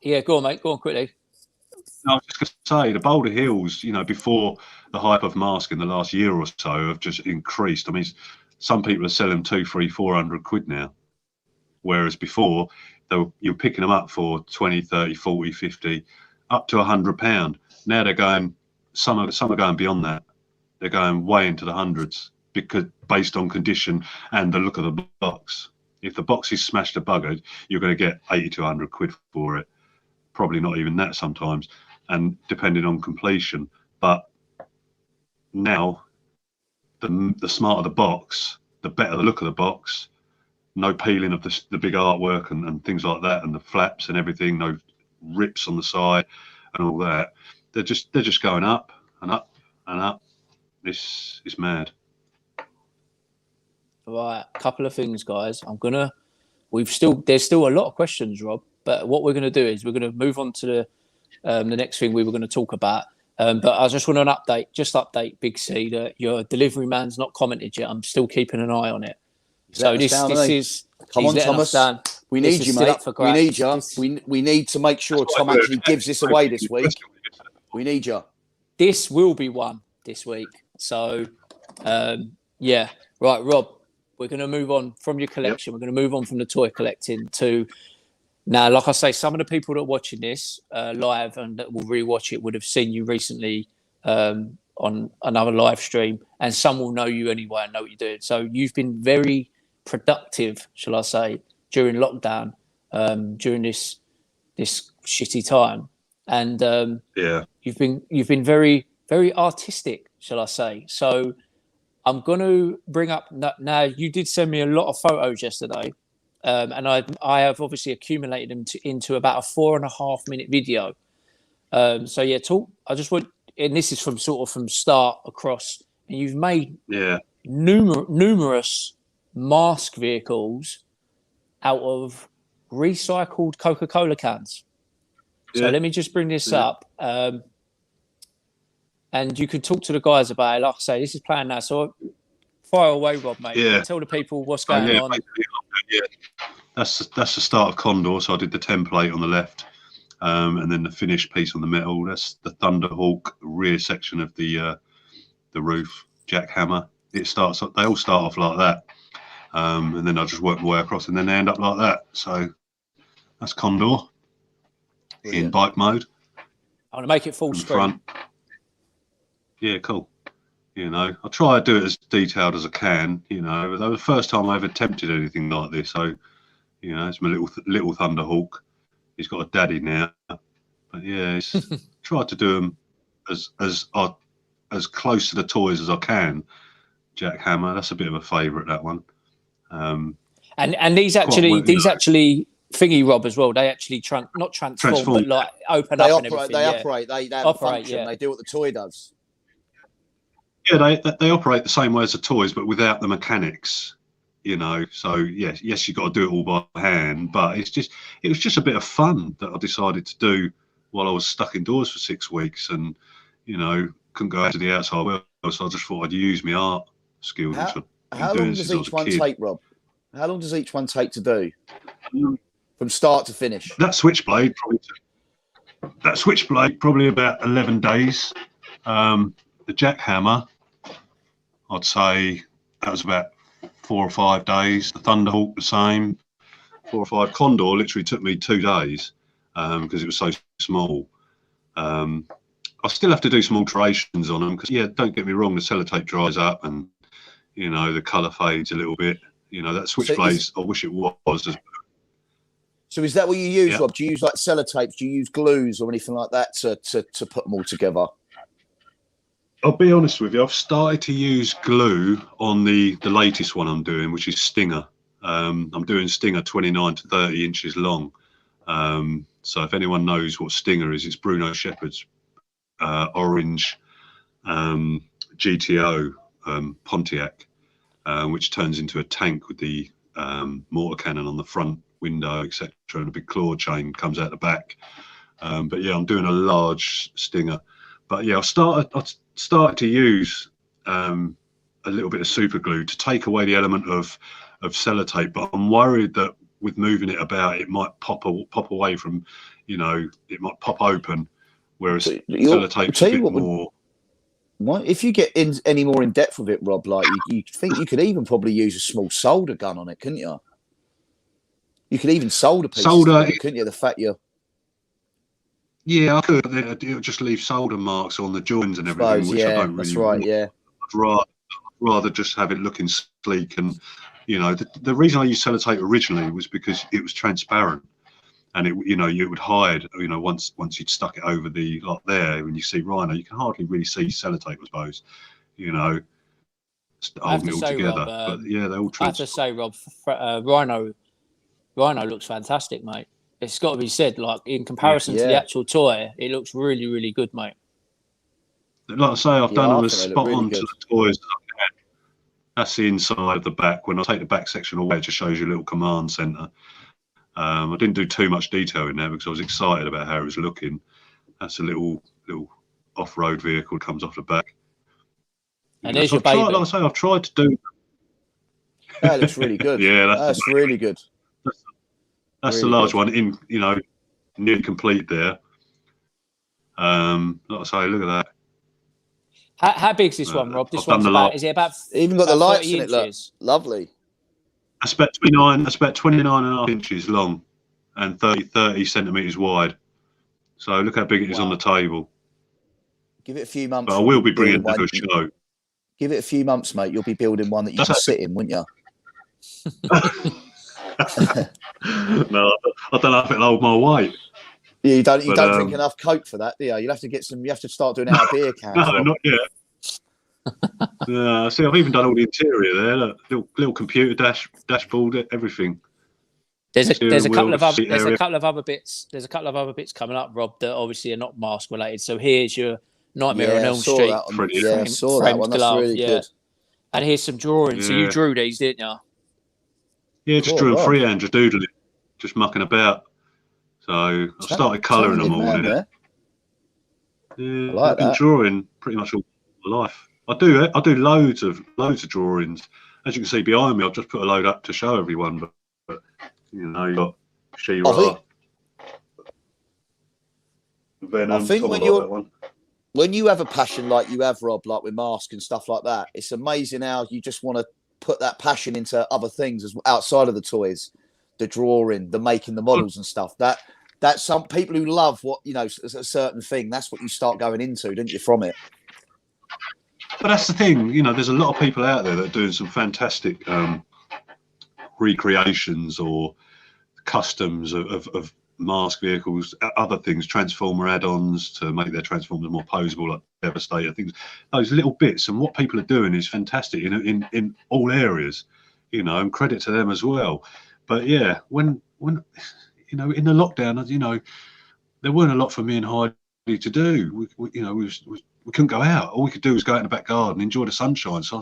Yeah, go on, mate. Go on quickly. I was just going to say, the Boulder Hills, before the hype of M.A.S.K in the last year or so have just increased. I mean, some people are selling 200, 300, 400 quid now, whereas before you're picking them up for 20, 30, 40, 50, up to £100. Now they're going, some are going beyond that. They're going way into the hundreds because based on condition and the look of the box. If the box is smashed to buggered, you're going to get 80 to 100 quid for it. Probably not even that sometimes, and depending on completion. But now, the smarter the box, the better the look of the box. No peeling of the big artwork and things like that, and the flaps and everything. No rips on the side and all that. They're just going up and up and up. This is mad. Right, a couple of things, guys. There's still a lot of questions, Rob. But what we're going to do is we're going to move on to the next thing we were going to talk about. But I just want an update. Just update Big C that your delivery man's not commented yet. I'm still keeping an eye on it. So this is. Come on, Thomas. We need you, mate. We need you. We need to make sure Tom actually gives this away this week. We need you. This will be one this week. So, yeah. Right, Rob. We're going to move on from your collection. Yep. We're going to move on from the toy collecting to now. Like I say, some of the people that are watching this live and that will rewatch it would have seen you recently on another live stream, and some will know you anyway and know what you're doing. So you've been very productive, shall I say, during lockdown, during this shitty time, and you've been very, very artistic, shall I say? So. I'm going to bring up now. You did send me a lot of photos yesterday, and I have obviously accumulated them into about a 4.5 minute video. So yeah, talk. I just want, and this is from start across. And you've made numerous M.A.S.K vehicles out of recycled Coca-Cola cans. So let me just bring this up. And you can talk to the guys about it. Like I say, this is planned now. So fire away, Rob, mate. Yeah. Tell the people what's going on. Yeah. That's the start of Condor. So I did the template on the left, and then the finished piece on the middle. That's the Thunderhawk rear section of the roof, jackhammer. They all start off like that, and then I just work my way across, and then they end up like that. So that's Condor in bike mode. I want to make it full screen. Front. Yeah, cool. I try to do it as detailed as I can. That was the first time I ever attempted anything like this. So, it's my little Thunderhawk. He's got a daddy now, but yeah, it's tried to do them as close to the toys as I can. Jackhammer, that's a bit of a favourite, that one. And these actually thingy, Rob, as well. They actually not transform, but like open up and everything. They operate. They have a function. Yeah. They do what the toy does. Yeah, they operate the same way as the toys, but without the mechanics. So yes, you've got to do it all by hand, but it was just a bit of fun that I decided to do while I was stuck indoors for 6 weeks, and couldn't go out to the outside world, so I just thought I'd use my art skills, which I've been How doing long does since I was each a one kid. take, Rob? How long does each one take to do, from start to finish? That switchblade probably about 11 days. The jackhammer, I'd say that was about 4 or 5 days. The Thunderhawk, the same, 4 or 5. Condor literally took me 2 days because it was so small. I still have to do some alterations on them because, don't get me wrong, the sellotape dries up and the colour fades a little bit. That switchblade, I wish it was. So is that what you use, Yeah. Rob? Do you use like sellotapes? Do you use glues or anything like that to put them all together? I'll be honest with you, I've started to use glue on the latest one I'm doing, which is Stinger. I'm doing Stinger 29 to 30 inches long. So if anyone knows what Stinger is, it's Bruno Shepherd's orange GTO Pontiac, which turns into a tank with the mortar cannon on the front window, etc., and a big claw chain comes out the back. But yeah, I'm doing a large Stinger. But yeah, I started to use a little bit of super glue to take away the element of sellotape, but I'm worried that with moving it about, it might pop away from, it might pop open, whereas sellotape's a bit more. What if you get any more in depth with it, Rob? Like you think you could even probably use a small solder gun on it, couldn't you? You could even solder pieces together, couldn't you? The fact you're. Yeah, I could. It would just leave solder marks on the joins and everything, which I don't really want. Yeah, I'd rather just have it looking sleek. And the reason I used sellotape originally was because it was transparent, and it would hide. Once you'd stuck it over the lot there, when you see Rhino, you can hardly really see sellotape, I suppose. Holding it all together. Rob, but yeah, they all. I have to say, Rob, Rhino looks fantastic, mate. It's got to be said, like in comparison to the actual toy, it looks really, really good, mate. Like I say, I've done them as spot on to the toys as I can. That's the inside of the back. When I take the back section away, it just shows you a little command center. I didn't do too much detail in there because I was excited about how it was looking. That's a little off-road vehicle that comes off the back. And there's your baby. Like I say, I've tried to do. That looks really good. Yeah, that's really good. That's the large one in, nearly complete there. Like I say, look at that. How big's this one, Rob? This one's about. Is it about? Even got the lights in it. Look, inches? lovely. That's about 29. That's about 29.5 inches long, and 30 centimeters wide. So look how big it is on the table. Give it a few months. But I will be bringing it to a show. Give it a few months, mate. You'll be building one that you can sit in, wouldn't you? No, I don't know if it'll hold my weight. Yeah, you don't drink enough Coke for that, do you? You'll have to get some. You have to start doing it out of beer cans. No, not yet. Yeah, see, I've even done all the interior there. Look, little computer dashboard, everything. There's a couple of other bits. There's a couple of other bits coming up, Rob, that obviously are not mask related. So here's your Nightmare on Elm Street. I saw that one. That's really good. And here's some drawings. Yeah. So you drew these, didn't you? Yeah, just drew them freehand, just doodling, just mucking about. So I started colouring them all in it. Yeah, I've been drawing pretty much all my life. I do loads of drawings. As you can see behind me, I've just put a load up to show everyone. But you got She-Ra, Venom. I think when you have a passion like you have, Rob, like with M.A.S.K and stuff like that, it's amazing how you just want to put that passion into other things as outside of the toys, the drawing, the making the models and stuff. That's some people who love what a certain thing. That's what you start going into, don't you? From it. But that's the thing, there's a lot of people out there that are doing some fantastic recreations or customs of M.A.S.K vehicles, other things, Transformer add-ons to make their Transformers more posable, like Devastator, things. Those little bits, and what people are doing is fantastic in all areas, and credit to them as well. But yeah, when in the lockdown, there weren't a lot for me and Heidi to do. We we couldn't go out. All we could do was go out in the back garden, enjoy the sunshine. So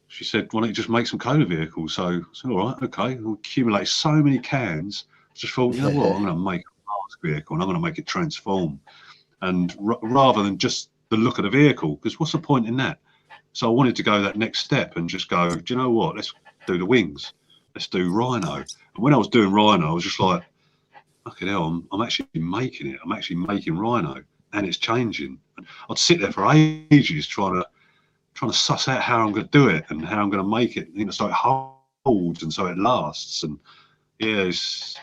she said, why don't you just make some cola vehicles? So I said, all right, okay. We'll accumulate so many cans. I just thought, you know what, I'm going to make a M.A.S.K vehicle and I'm going to make it transform. And rather than just the look of the vehicle, because what's the point in that? So I wanted to go that next step and just go, do you know what? Let's do the wings. Let's do Rhino. And when I was doing Rhino, I was just like, fucking hell, I'm actually making it. I'm actually making Rhino, and it's changing. And I'd sit there for ages trying to suss out how I'm going to do it and how I'm going to make it, so it holds and so it lasts. And yeah, it's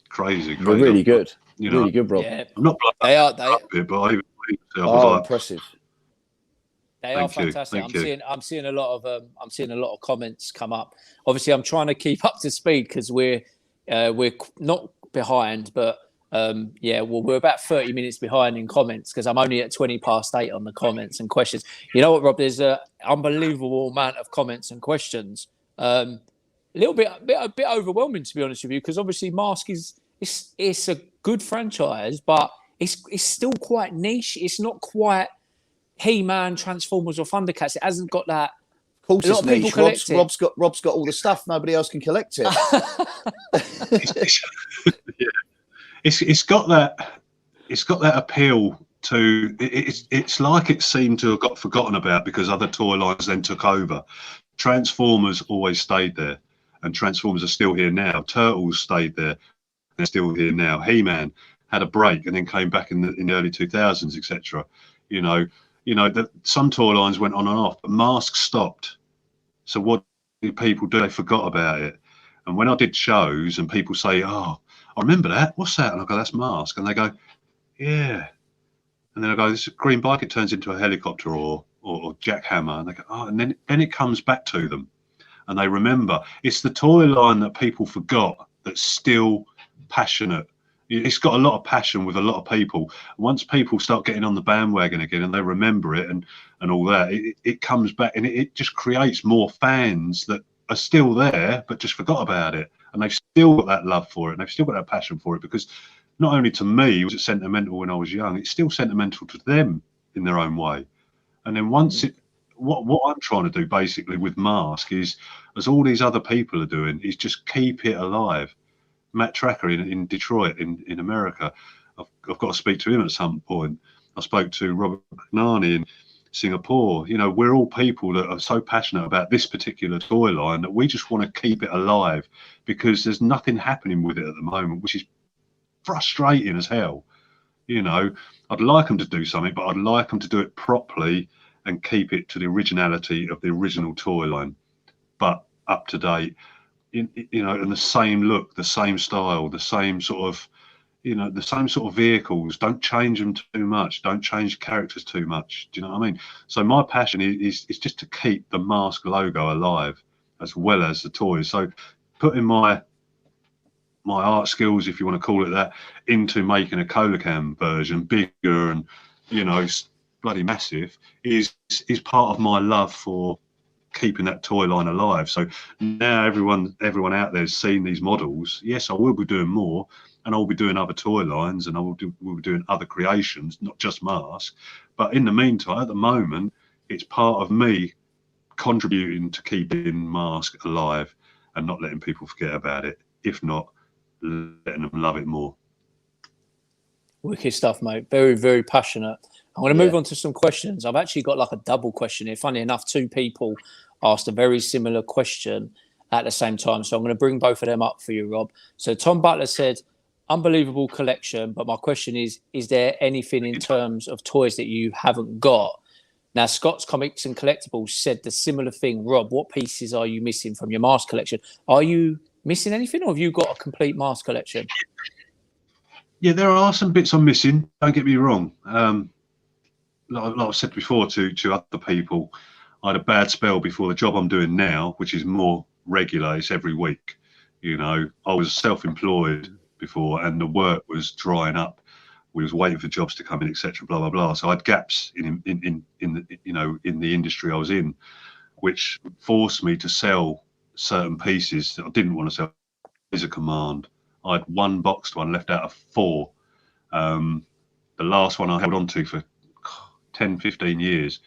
crazy. They're really good. Really good, Rob. Yeah, I'm not they are. but I was like, impressive. They are fantastic. I'm seeing a lot of comments come up. Obviously, I'm trying to keep up to speed because we're not behind, but we're about 30 minutes behind in comments because I'm only at 8:20 on the comments and questions. You know what, Rob? There's an unbelievable amount of comments and questions. A bit overwhelming, to be honest with you, because obviously M.A.S.K it's a good franchise, but it's still quite niche. It's not quite He-Man, Transformers, or Thundercats. It hasn't got that. Of course, it's niche. Rob's got all the stuff. Nobody else can collect it. It's got that appeal to it's like it seemed to have got forgotten about because other toy lines then took over. Transformers always stayed there, and Transformers are still here now. Turtles stayed there, they're still here now. He-Man had a break and then came back in the early 2000s, etc. That some toy lines went on and off, but M.A.S.K stopped. So what did people do? They forgot about it. And when I did shows and people say, "Oh, I remember that. What's that?" And I go, "That's M.A.S.K." And they go, "Yeah." And then I go, "This green bike, it turns into a helicopter or jackhammer." And they go, "Oh," and then it comes back to them and they remember. It's the toy line that people forgot that's still passionate. It's got a lot of passion with a lot of people. Once people start getting on the bandwagon again and they remember it and all that, it comes back and it just creates more fans that are still there but just forgot about it, and they've still got that love for it and they've still got that passion for it, because not only to me was it sentimental when I was young, it's still sentimental to them in their own way. And then once what I'm trying to do basically with M.A.S.K is, as all these other people are doing, is just keep it alive. Matt Tracker in Detroit, in America, I've got to speak to him at some point. I spoke to Robert McNarney in Singapore. We're all people that are so passionate about this particular toy line that we just want to keep it alive, because there's nothing happening with it at the moment, which is frustrating as hell. I'd like them to do something, but I'd like them to do it properly and keep it to the originality of the original toy line, but up to date. And the same look, the same style, the same sort of vehicles. Don't change them too much. Don't change characters too much. Do you know what I mean? So my passion is just to keep the M.A.S.K logo alive, as well as the toys. So putting my art skills, if you want to call it that, into making a Cola Can version bigger and bloody massive is part of my love for keeping that toy line alive. So now everyone out there has seen these models. Yes, I will be doing more, and I'll be doing other toy lines, and we'll be doing other creations, not just M.A.S.K. But in the meantime, at the moment, it's part of me contributing to keeping M.A.S.K alive and not letting people forget about it. If not, letting them love it more. Wicked stuff, mate. Very, very passionate. I'm going to move on to some questions. I've actually got like a double question here. Funny enough, two people asked a very similar question at the same time. So I'm going to bring both of them up for you, Rob. So Tom Butler said, unbelievable collection. But my question is there anything in terms of toys that you haven't got? Now, Scott's Comics and Collectibles said the similar thing. Rob, what pieces are you missing from your M.A.S.K collection? Are you missing anything, or have you got a complete M.A.S.K collection? Yeah, there are some bits I'm missing. Don't get me wrong. Like I've said before to other people, I had a bad spell before the job I'm doing now, which is more regular. It's every week. I was self-employed before, and the work was drying up. We was waiting for jobs to come in, etc. Blah blah blah. So I had gaps in the industry I was in, which forced me to sell certain pieces that I didn't want to sell. As a command, I had one boxed one left out of 4. the last one I held on to for 10, 15 years,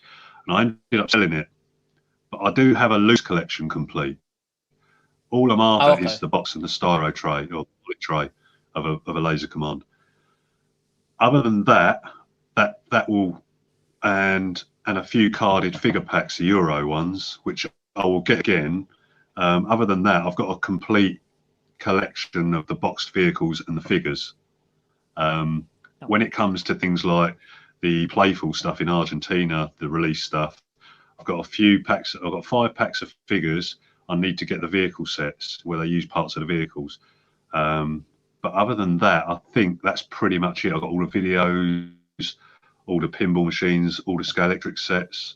and I ended up selling it. But I do have a loose collection complete. All I'm after is the box and the styro tray or bullet tray of a laser command. Other than that will, and a few carded figure packs, the Euro ones, which I will get again. Other than that, I've got a complete collection of the boxed vehicles and the figures. When it comes to things like the playful stuff in Argentina, the release stuff, I've got a few packs. I've got 5 packs of figures. I need to get the vehicle sets where they use parts of the vehicles. But other than that, I think that's pretty much it. I've got all the videos, all the pinball machines, all the Scalextric sets,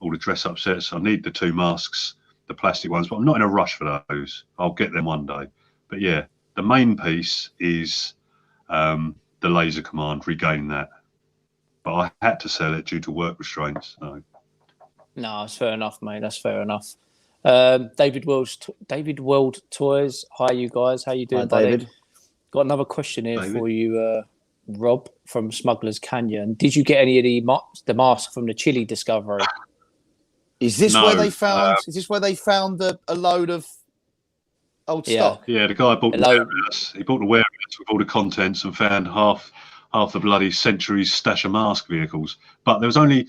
all the dress-up sets. I need the 2 masks, the plastic ones, but I'm not in a rush for those. I'll get them one day. But yeah, the main piece is the laser command, regaining that. But I had to sell it due to work restraints. So. No, it's fair enough, mate. That's fair enough. David World Toys. Hi, you guys. How you doing, buddy? David. Got another question here for you, Rob, from Smuggler's Canyon. Did you get any of the mask from the Chile discovery? Is this where they found? Is this where they found a load of old stock? Yeah, the guy bought the warehouse. He bought the warehouse with all the contents and found half the bloody Century's stash of M.A.S.K vehicles. But there was only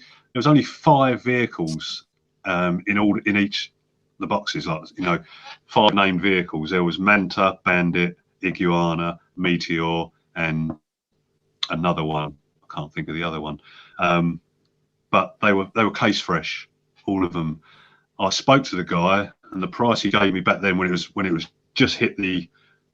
5 vehicles in each the boxes, like 5 named vehicles. There was Manta, Bandit, Iguana, Meteor, and another one. I can't think of the other one. But they were case fresh, all of them. I spoke to the guy, and the price he gave me back then, when it was just hit the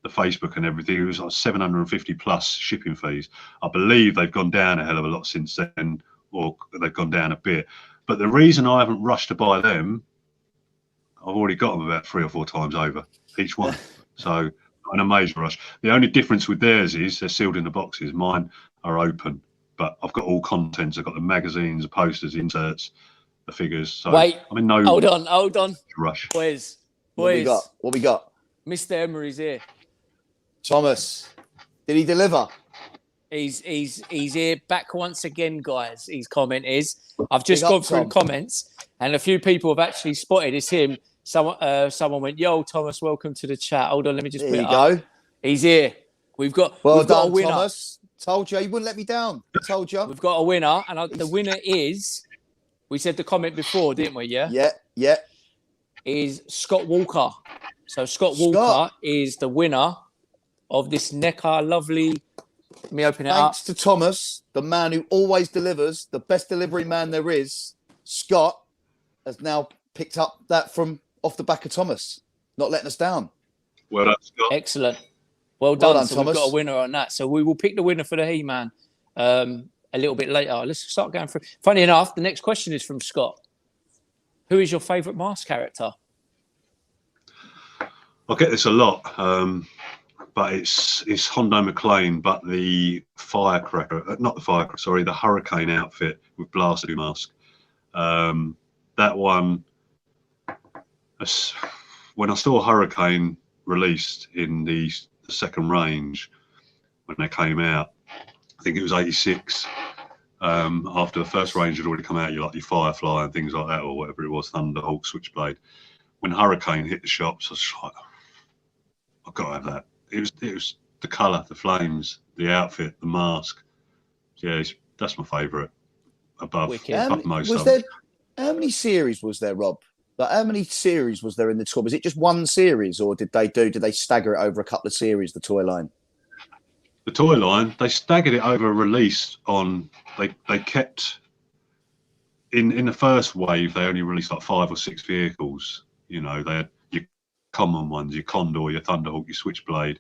Facebook and everything, it was like 750 plus shipping fees. I believe they've gone down a hell of a lot since then, or they've gone down a bit. But the reason I haven't rushed to buy them, I've already got them about 3 or 4 times over each one. So not in a major rush. The only difference with theirs is they're sealed in the boxes. Mine are open, but I've got all contents. I've got the magazines, the posters, inserts, the figures. So wait, I'm in no hold on, rush. Boys, What we got? Mr. Emery's here. Thomas, did he deliver? He's here back once again, guys. His comment is, I've just gone through the comments, and a few people have actually spotted it's him. Someone went, "Yo, Thomas, welcome to the chat." Hold on, let me just put it up. He's here. We've got a winner. Thomas. Told you, he wouldn't let me down. I told you. We've got a winner, and the winner is. We said the comment before, didn't we? Yeah. Yeah. Is Scott Walker. So Scott Walker is the winner of this NECA lovely. Let me open it up. Thanks to Thomas, the man who always delivers, the best delivery man there is. Scott has now picked up that from off the back of Thomas, not letting us down. Well done, Scott. Excellent. Well done, so Thomas. We've got a winner on that. So we will pick the winner for the He-Man a little bit later. Let's start going through. Funny enough, the next question is from Scott. Who is your favourite M.A.S.K character? I get this a lot, but it's Hondo McLean, but the firecracker, not the firecracker, sorry, the Hurricane outfit with Blaster mask. That one, when I saw Hurricane released in the second range, when they came out, I think it was 86. After the first range had already come out, you like your Firefly and things like that, or whatever it was, Thunderhawk, Switchblade. When Hurricane hit the shops, I was like, I've got to have that. It was the colour, the flames, the outfit, the mask. Yeah, that's my favourite. Above most. How many series was there, Rob? Like, how many series was there in the toy? Was it just one series, or did they stagger it over a couple of series? The toy line. The toy line, they staggered it over a release on. They kept in the first wave. They only released like 5 or 6 vehicles. They had your common ones, your Condor, your Thunderhawk, your Switchblade.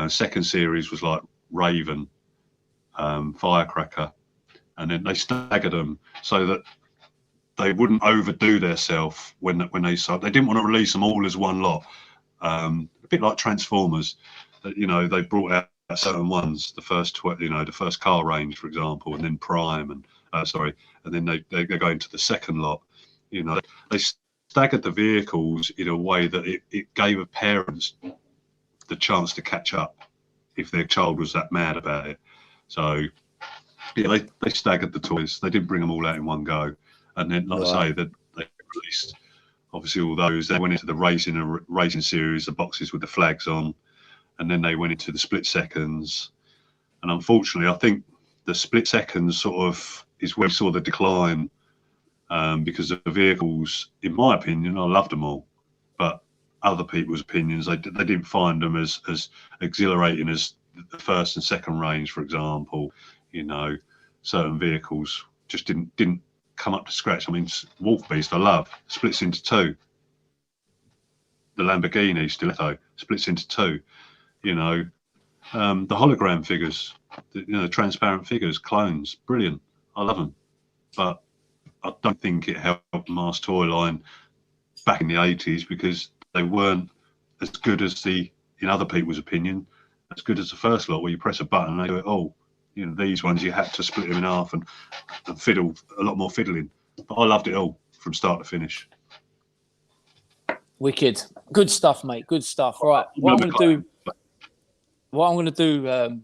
Second series was like Raven, Firecracker, and then they staggered them so that they wouldn't overdo themselves when they sold. They didn't want to release them all as one lot. A bit like Transformers, they brought out certain ones, the first car range, for example, and then Prime, and then they go into the second lot. They staggered the vehicles in a way that it gave parents the chance to catch up if their child was that mad about it. So Yeah, they staggered the toys. They didn't bring them all out in one go. And then, like I say, they released obviously all those. They went into the racing series, the boxes with the flags on, and then they went into the split seconds. And unfortunately, I think the split seconds sort of is where we saw the decline, because the vehicles, in my opinion, I loved them all, but other people's opinions, they didn't find them as exhilarating as the first and second range, for example. You know, certain vehicles just didn't come up to scratch. I mean, Wolf Beast, I love, splits into two. The Lamborghini Stiletto splits into two. You know, the hologram figures, the transparent figures, clones, brilliant. I love them, but I don't think it helped the M.A.S.K toy line back in the 80s, because they weren't as good as in other people's opinion, as good as the first lot, where you press a button and they do it all. You know, these ones you had to split them in half and fiddle, a lot more fiddling. But I loved it all from start to finish. Wicked. Good stuff, mate. Good stuff. Right. What I'm going to do,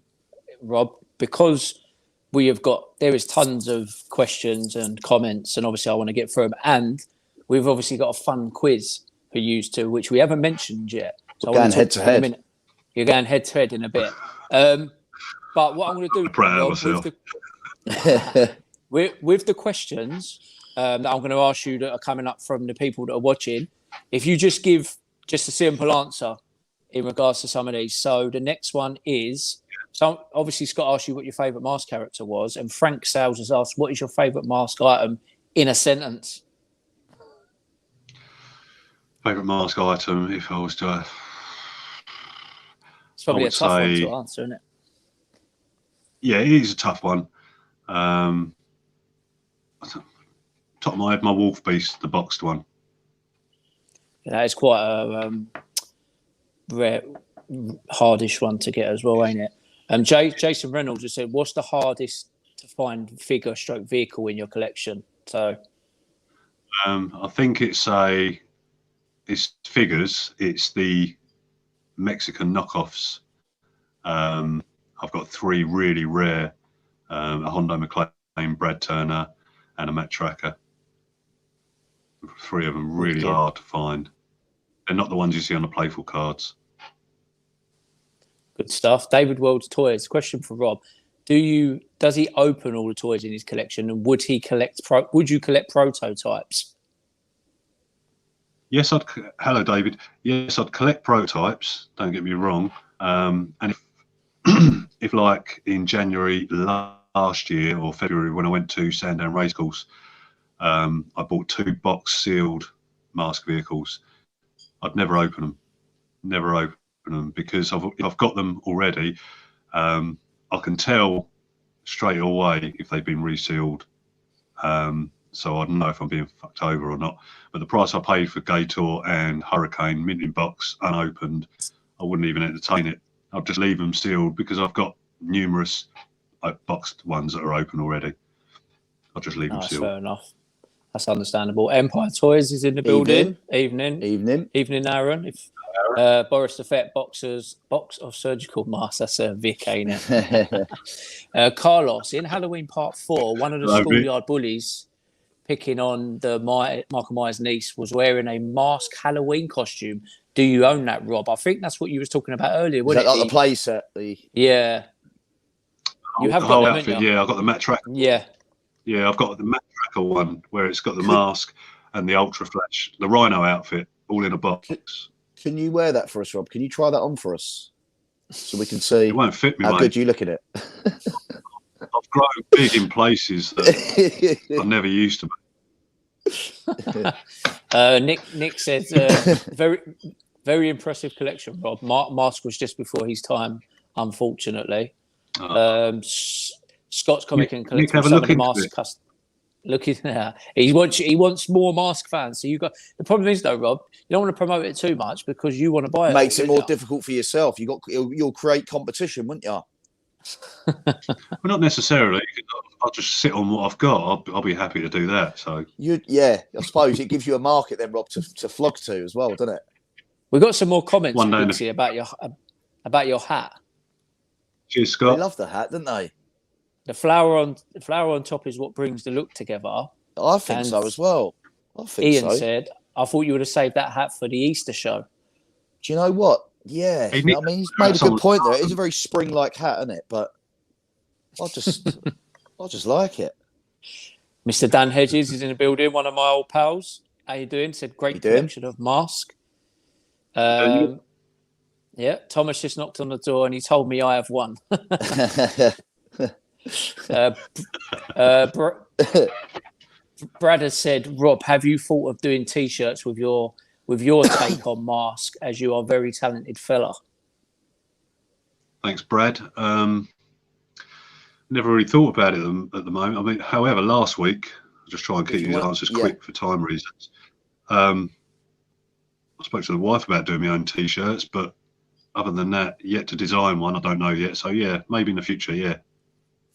Rob, because there is tons of questions and comments, and obviously I want to get through them. And we've obviously got a fun quiz for you two, which we haven't mentioned yet. So going head to head. You're going head to head in a bit. But what I'm going to do, Rob, with the questions that I'm going to ask you that are coming up from the people that are watching, if you just give just a simple answer in regards to some of these. So the next one is, so obviously Scott asked you what your favourite M.A.S.K character was, and Frank Sales has asked, what is your favourite M.A.S.K item in a sentence? Favourite M.A.S.K item, if I was to... It's probably a tough one to answer, isn't it? Yeah, it is a tough one. Top of my head, my Wolf Beast, the boxed one. Yeah, that is quite a rare, hardish one to get as well, ain't it? Jason Reynolds just said, what's the hardest to find figure stroke vehicle in your collection? So I think it's figures. It's the Mexican knockoffs. I've got 3 really rare, a Hondo McLean, Brad Turner, and a Matt Tracker. 3 of them really hard to find. They're not the ones you see on the playful cards. Good stuff. David World's Toys. Question for Rob: does he open all the toys in his collection, and would you collect prototypes? Yes, hello, David. Yes, I'd collect prototypes. Don't get me wrong. And if like in January last year or February when I went to Sandown Racecourse, I bought 2 box sealed M.A.S.K vehicles. I'd never open them, because I've got them already. I can tell straight away if they've been resealed. So I don't know if I'm being fucked over or not. But the price I paid for Gator and Hurricane minting box unopened, I wouldn't even entertain it. I'll just leave them sealed, because I've got numerous boxed ones that are open already. I'll just leave them sealed. Fair enough. That's understandable. Empire Toys is in the building. Evening, Aaron. Boris the Fett box of surgical masks. That's a Vic, ain't it? Carlos, in Halloween Part 4, one of the schoolyard bullies picking on the Michael Myers niece was wearing a M.A.S.K Halloween costume. Do you own that, Rob? I think that's what you was talking about earlier. Is that like the play set? Yeah. You have got the outfit. Yeah, I've got the Matt Tracker. Yeah. Yeah, I've got the Matt Tracker one where it's got the mask and the Ultra Flash, the Rhino outfit, all in a box. Can you wear that for us, Rob? Can you try that on for us so we can see it won't fit me, how mate. good you look at it? I've grown big in places that I never used to. Nick says, very, very impressive collection, Rob. M.A.S.K was just before his time, unfortunately. Scott's Comic and Collectible. Have a look into it. Looking at he wants more M.A.S.K fans. So the problem is though, Rob, you don't want to promote it too much because you want to buy it. Makes it more difficult for yourself. You'll create competition, wouldn't you? Well, not necessarily. I'll just sit on what I've got. I'll be happy to do that. So I suppose it gives you a market then, Rob, to flog to as well, doesn't it? We've got some more comments about your hat. Cheers, Scott. They love the hat, didn't they? The flower on top is what brings the look together. I think And so as well. I think Ian so. said, "I thought you would have saved that hat for the Easter show." Do you know what? Yeah, He I mean, he's made a good point there. It's a very spring-like hat, isn't it? But I just like it. Mr. Dan Hedges is in the building. One of my old pals. How you doing? Said great collection of M.A.S.K. Yeah, Thomas just knocked on the door and he told me I have one. Brad has said, Rob, have you thought of doing T-shirts with your take on M.A.S.K, as you are a very talented fella? Thanks, Brad. Never really thought about it at the moment. I mean, however, last week, I'll just try and keep these answers quick for time reasons. I spoke to the wife about doing my own T-shirts, but other than that, yet to design one. I don't know yet. So, yeah, maybe in the future, yeah.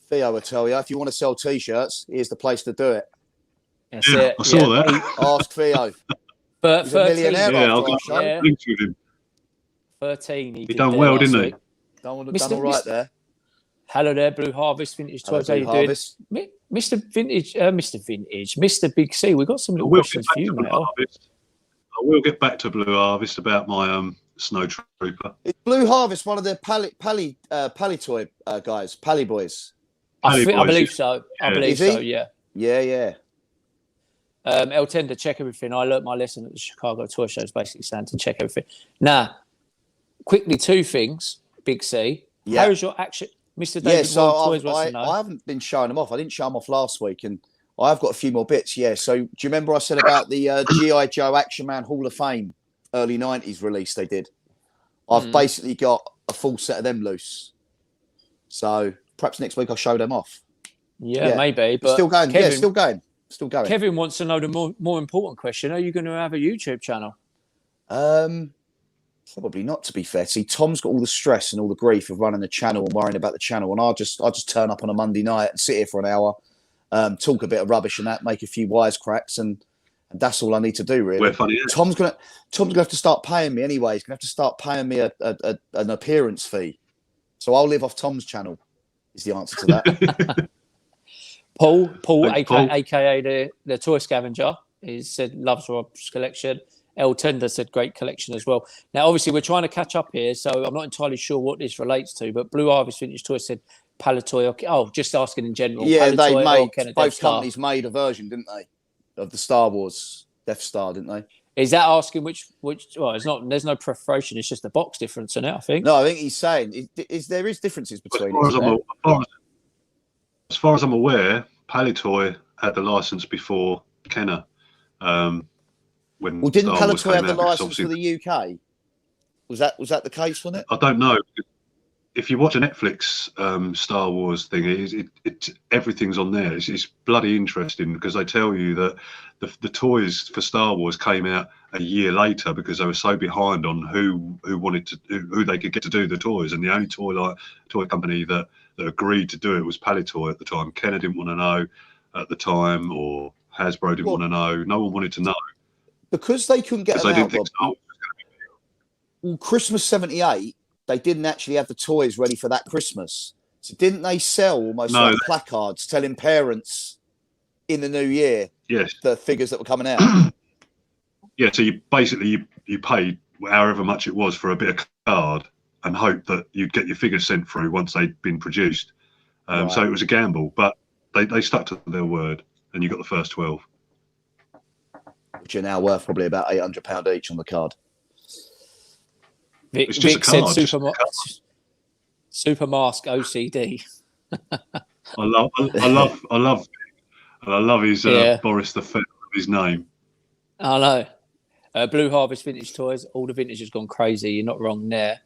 Theo will tell you, if you want to sell T-shirts, here's the place to do it. That's it. I saw that. Ask Theo. But He's a millionaire after our show. Links with him. 13. He done well, didn't he? Done all right there. Hello there, Blue Harvest Vintage Toys. How you Harvest. doing? Mr. Big C, we've got some little questions for you, mate. I will get back to Blue Harvest about my Snow Trooper. Is Blue Harvest one of the Pally toy guys, Pally boys? I believe so. Yeah. I believe so, yeah. Yeah. El Tender, check everything. I learnt my lesson at the Chicago Toy Show, is basically saying to check everything. Now, quickly, two things, Big C. Yeah. How is your action? Mr. David Toys wants to know. I haven't been showing them off. I didn't show them off last week, and I've got a few more bits. Yeah. So, do you remember I said about the G.I. Joe Action Man Hall of Fame early 90s release they did? I've basically got a full set of them loose. So, perhaps next week I'll show them off. Yeah. Maybe. But still going. Kevin, Still going. Kevin wants to know the more important question. Are you going to have a YouTube channel? Probably not, to be fair. See, Tom's got all the stress and all the grief of running the channel and worrying about the channel, and I'll just turn up on a Monday night and sit here for an hour, talk a bit of rubbish and that, make a few wisecracks, and that's all I need to do, really. We're funny, Tom's gonna have to start paying me anyway. He's gonna have to start paying me an appearance fee, so I'll live off Tom's channel. Is the answer to that? Paul, aka the toy scavenger, he said loves Rob's collection. El Tender said great collection as well. Now, obviously, we're trying to catch up here, so I'm not entirely sure what this relates to. But Blue Harvest Vintage Toys said Palitoy. Oh, just asking in general. Yeah, Palitoy, both companies made a version, didn't they, of the Star Wars Death Star, didn't they? Is that asking which? Well, it's not. There's no preparation. It's just a box difference in it, I think. No, I think he's saying there is differences between as far as I'm aware, Palitoy had the license before Kenner. Didn't Palitoy have the license for the UK? Was that the case, wasn't it? I don't know. If you watch a Netflix Star Wars thing, everything's on there. It's bloody interesting because they tell you that the toys for Star Wars came out a year later because they were so behind on who they could get to do the toys, and the only toy company that agreed to do it was Palitoy at the time. Kenner didn't want to know at the time, or Hasbro didn't want to know. No one wanted to know because they couldn't get them out. Well, Christmas '78. They didn't actually have the toys ready for that Christmas. So didn't they sell almost like placards telling parents in the new year the figures that were coming out? Yeah, so you basically you paid however much it was for a bit of card and hoped that you'd get your figures sent through once they'd been produced. So it was a gamble, but they stuck to their word and you got the first 12. Which are now worth probably about £800 each on the card. Vic said Super M.A.S.K OCD. I love his Boris the Fett, his name. I know. Blue Harvest Vintage Toys. All the vintage has gone crazy. You're not wrong there.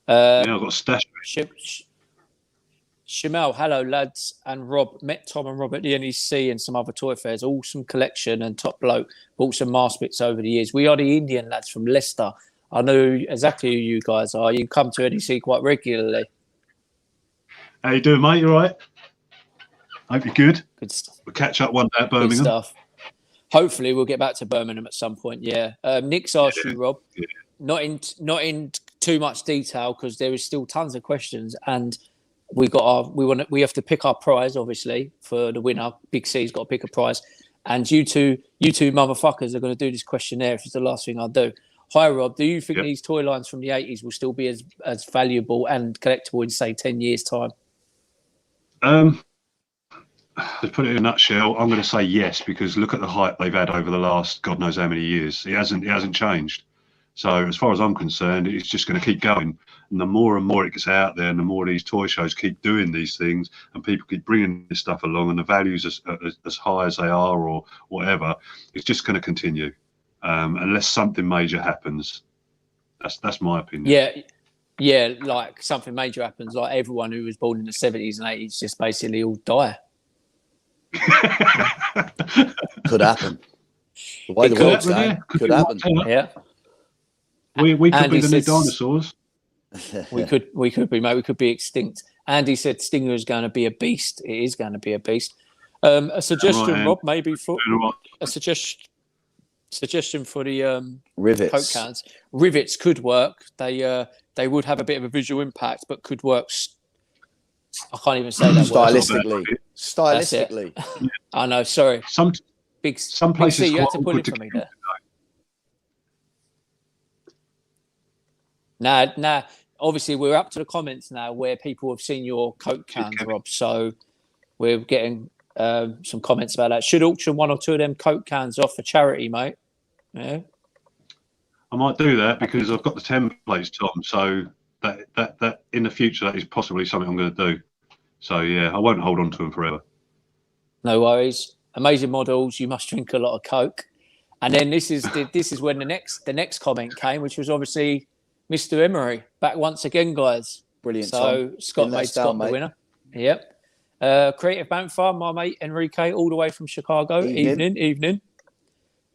I've got a stash. Shamel, hello lads, and Rob. Met Tom and Rob at the NEC and some other toy fairs. Awesome collection and top bloke. Bought some M.A.S.K bits over the years. We are the Indian lads from Leicester. I know exactly who you guys are. You come to NEC quite regularly. How you doing, mate? You all right? Hope you're good. Good stuff. We'll catch up one day at Birmingham. Good stuff. Hopefully, we'll get back to Birmingham at some point. Yeah. Nick's asked you, Rob. Yeah. Not in too much detail because there is still tons of questions, and we have to pick our prize, obviously, for the winner. Big C's got to pick a prize. And you two motherfuckers are going to do this questionnaire if it's the last thing I do. Hi, Rob. Do you think these toy lines from the 80s will still be as valuable and collectible in, say, 10 years' time? To put it in a nutshell, I'm going to say yes, because look at the hype they've had over the last God knows how many years. It hasn't changed. So as far as I'm concerned, it's just going to keep going. And the more and more it gets out there, and the more these toy shows keep doing these things, and people keep bringing this stuff along, and the values as high as they are, or whatever, it's just going to continue, unless something major happens. That's my opinion. Yeah, like something major happens, like everyone who was born in the 70s and 80s just basically all die. Could happen. The way the world's going, could happen. Yeah. We could be the new dinosaurs. We could be, mate. We could be extinct. Andy said Stinger is going to be a beast. It is going to be a beast. A suggestion, Rob, maybe for a suggestion for the rivets. Coke cans. Rivets could work. They would have a bit of a visual impact, but could work. I can't even say that stylistically. Stylistically. I know. Sorry. Some places you had to put it for me there. Nah. Obviously, we're up to the comments now where people have seen your Coke cans, Rob. So we're getting some comments about that. Should auction one or two of them Coke cans off for charity, mate? Yeah. I might do that because I've got the templates, Tom. So that in the future, that is possibly something I'm going to do. So yeah, I won't hold on to them forever. No worries. Amazing models. You must drink a lot of Coke. And then this is when the next comment came, which was obviously Mr. Emery back once again, guys. Brilliant. So Tom. Scott made Scott the winner. Yep. Creative Bank Farm, my mate Enrique, all the way from Chicago. Evening.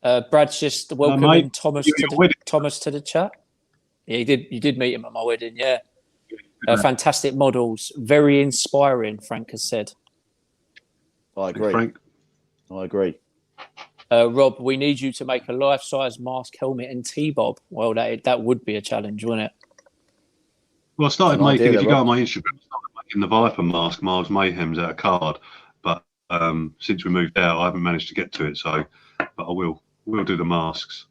Brad's just welcoming Thomas to the chat. Yeah, you did meet him at my wedding. Yeah. Fantastic models, very inspiring. Frank has said. I agree. Frank. I agree. Rob, we need you to make a life-size mask, helmet, and T-bob. Well, that would be a challenge, wouldn't it? Well, I started making. If you go on my Instagram, I started making the Viper mask, Miles Mayhem's out of card. But since we moved out, I haven't managed to get to it. So, but I will. We'll do the masks.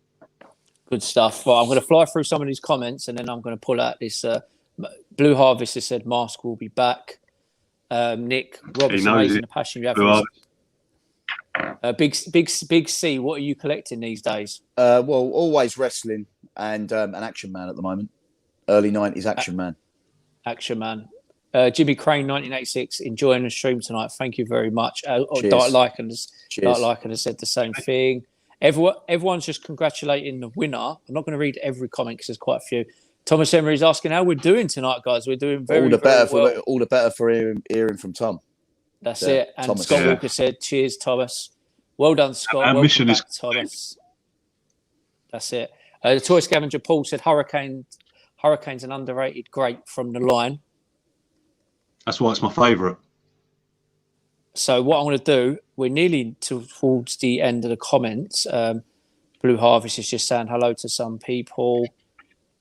Good stuff. Well, I'm going to fly through some of these comments, and then I'm going to pull out this. Blue Harvest has said M.A.S.K will be back. Nick, Rob, it's amazing the passion you have. Big C, what are you collecting these days? Well, always wrestling and an Action Man at the moment. Early 90s Action Man. Action Man. Jimmy Crane, 1986, enjoying the stream tonight. Thank you very much. Dark Lycan has said the same thing. Everyone's just congratulating the winner. I'm not going to read every comment because there's quite a few. Thomas Emery's asking how we're doing tonight, guys. We're doing very well. All the better for hearing from Tom. That's it. And Thomas, Scott Walker said, cheers, Thomas. Well done, Scott. Our mission is Thomas. That's it. The toy scavenger Paul said Hurricane's an underrated grape from the line. That's why it's my favourite. So what I'm going to do, we're nearly towards the end of the comments. Blue Harvest is just saying hello to some people.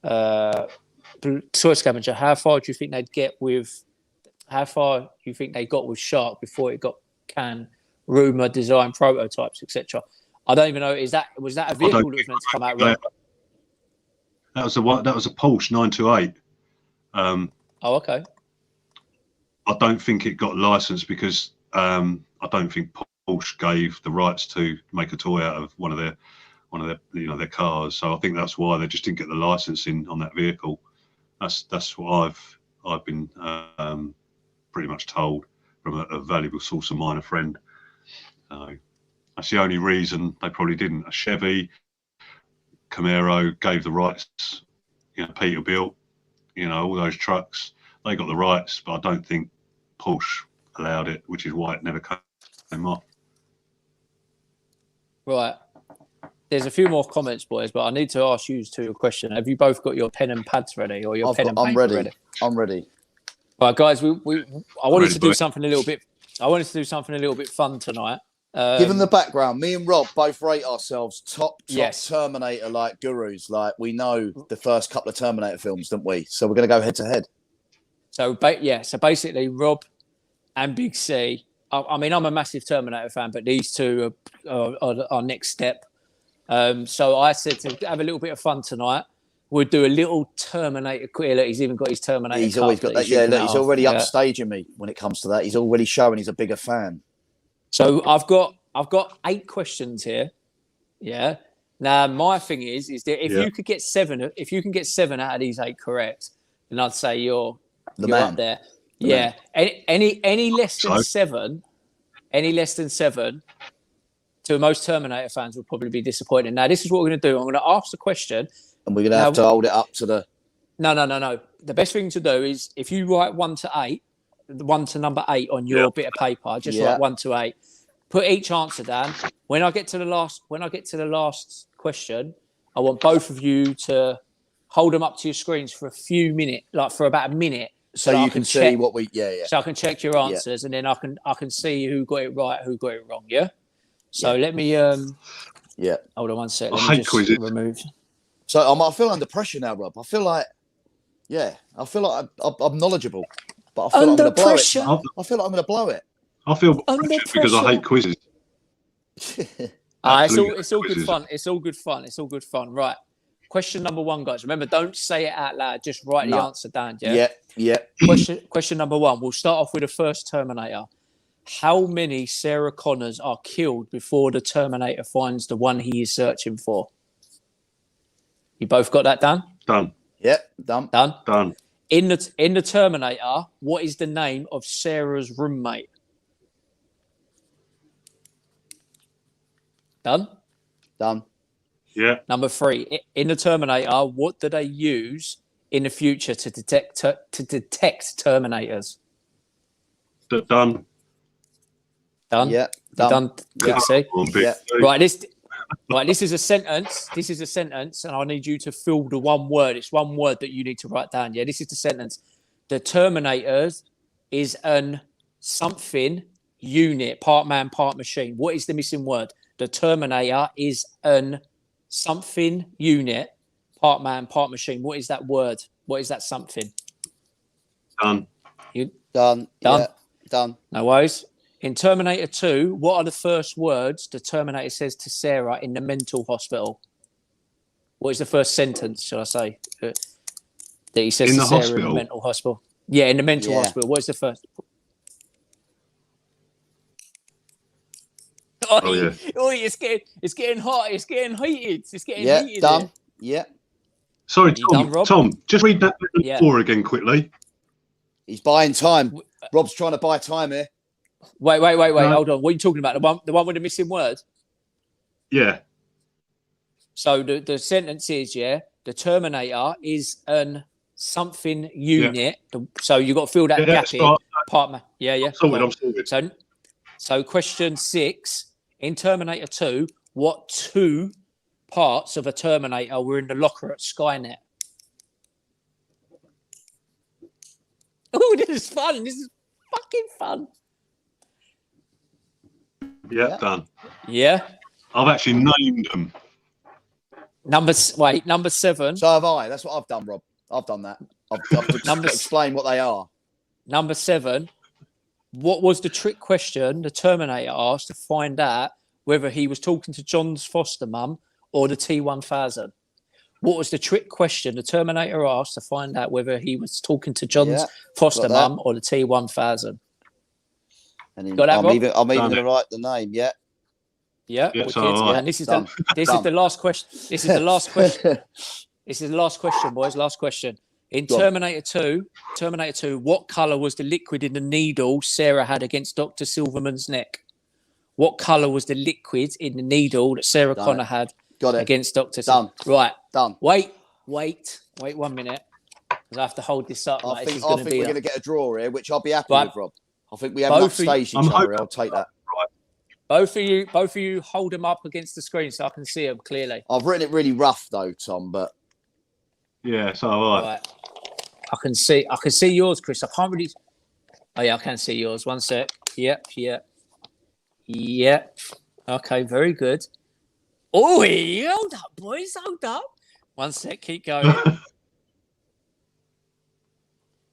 Toy scavenger, how far do you think they'd get with? How far do you think they got with Shark before it got canned? Rumor, design, prototypes, etc. I don't even know. Was that a vehicle that was meant to come out? Right? That was a Porsche 928. Okay. I don't think it got licensed because I don't think Porsche gave the rights to make a toy out of one of their their cars. So I think that's why they just didn't get the licensing on that vehicle. That's what I've been pretty much told from a valuable source of mine, a friend. That's the only reason they probably didn't. A Chevy, Camaro gave the rights. Peterbilt, all those trucks, they got the rights, but I don't think Porsche allowed it, which is why it never came off. Right. There's a few more comments, boys, but I need to ask you two a question. Have you both got your pen and pads ready, or your pen and paper ready? I'm ready. Right, guys. I wanted to do something a little bit fun tonight. Given the background, me and Rob both rate ourselves top Terminator gurus. Like, we know the first couple of Terminator films, don't we? So we're going to go head to head. So basically, Rob and Big C. I mean, I'm a massive Terminator fan, but these two are our next step. So I said to have a little bit of fun tonight. We'll do a little Terminator quiz. He's even got his Terminator. He's always got that. Yeah, look, he's already upstaging me when it comes to that. He's already showing he's a bigger fan. So I've got 8 questions here. Yeah. Now my thing is that if you could get 7, out of these 8 correct, then I'd say you're man. up there. Yeah. Any less than 7, to most Terminator fans will probably be disappointed. Now this is what we're going to do. I'm going to ask the question, and we're going to have to hold it up to the. No. The best thing to do is if you write 1 to 8, 1 to number 8 on your bit of paper, just write 1 to 8. Put each answer down. When I get to the last question, I want both of you to hold them up to your screens for a few minutes, like for about a minute, so you can see what we. So I can check your answers, and then I can see who got it right, who got it wrong. Yeah. So let me. Hold on 1 second. Let me just remove. So I feel under pressure now, Rob. I feel like I'm knowledgeable, but I feel like I'm going to blow it. I feel like I'm going to blow it. I feel pressure because I hate quizzes. It's all good fun. It's all good fun. Right. Question number 1, guys. Remember, don't say it out loud. Just write the answer down. Yeah. Question number 1. We'll start off with the first Terminator. How many Sarah Connors are killed before the Terminator finds the one he is searching for? You both got that done? Done. Yep. Done. In the Terminator, what is the name of Sarah's roommate? Done. Yeah. Number 3. In the Terminator, what do they use in the future to detect Terminators? Done. Yeah. Done. Yeah. Right. This is a sentence. And I need you to fill the one word. It's one word that you need to write down. Yeah. This is the sentence. The Terminator is an something unit, part man, part machine. What is the missing word? The Terminator is an something unit, part man, part machine. What is that word? What is that something? Done. Done. Yeah. Done. No worries. In Terminator 2, what are the first words the Terminator says to Sarah in the mental hospital? What is the first sentence, shall I say, that he says to Sarah in the mental hospital? Yeah, in the mental hospital. What is the first? It's getting hot. It's getting heated. It's getting heated. Done. Yeah. Sorry, Tom. Just read that before again quickly. He's buying time. Rob's trying to buy time here. Wait. Hold on. What are you talking about? The one with the missing word? Yeah. So the sentence is, the Terminator is an something unit. Yeah. So you've got to fill that gap in. Partner. Yeah. I'm sorted. So question 6, in Terminator 2, what 2 parts of a Terminator were in the locker at Skynet? Oh, this is fun. This is fucking fun. Yeah, done. Yeah. I've actually named them. Number 7. So have I. That's what I've done, Rob. I've done that. I've explained what they are. Number 7. What was the trick question the Terminator asked to find out whether he was talking to John's foster mum or the T-1000? What was the trick question the Terminator asked to find out whether he was talking to John's foster mum or the T-1000? And I'm even going to write the name. Yeah. Yeah. And this is the last question. This is the last question. This is the last question, boys. Last question. In Terminator 2, what colour was the liquid in the needle Sarah had against Dr. Silverman's neck? What colour was the liquid in the needle that Sarah Connor had against Dr. Done. Right. Done. Wait 1 minute. Because I have to hold this up. I think we're going to get a draw here, which I'll be happy with, Rob. I think we have enough stage each other. I'll take that. Both of you hold them up against the screen so I can see them clearly. I've written it really rough though, Tom, but yeah, so have I. Right. I can see yours, Chris. I can't really. Oh yeah, I can see yours. 1 sec. Yep. Okay, very good. Oh, hold up, boys. Hold up. 1 sec. Keep going.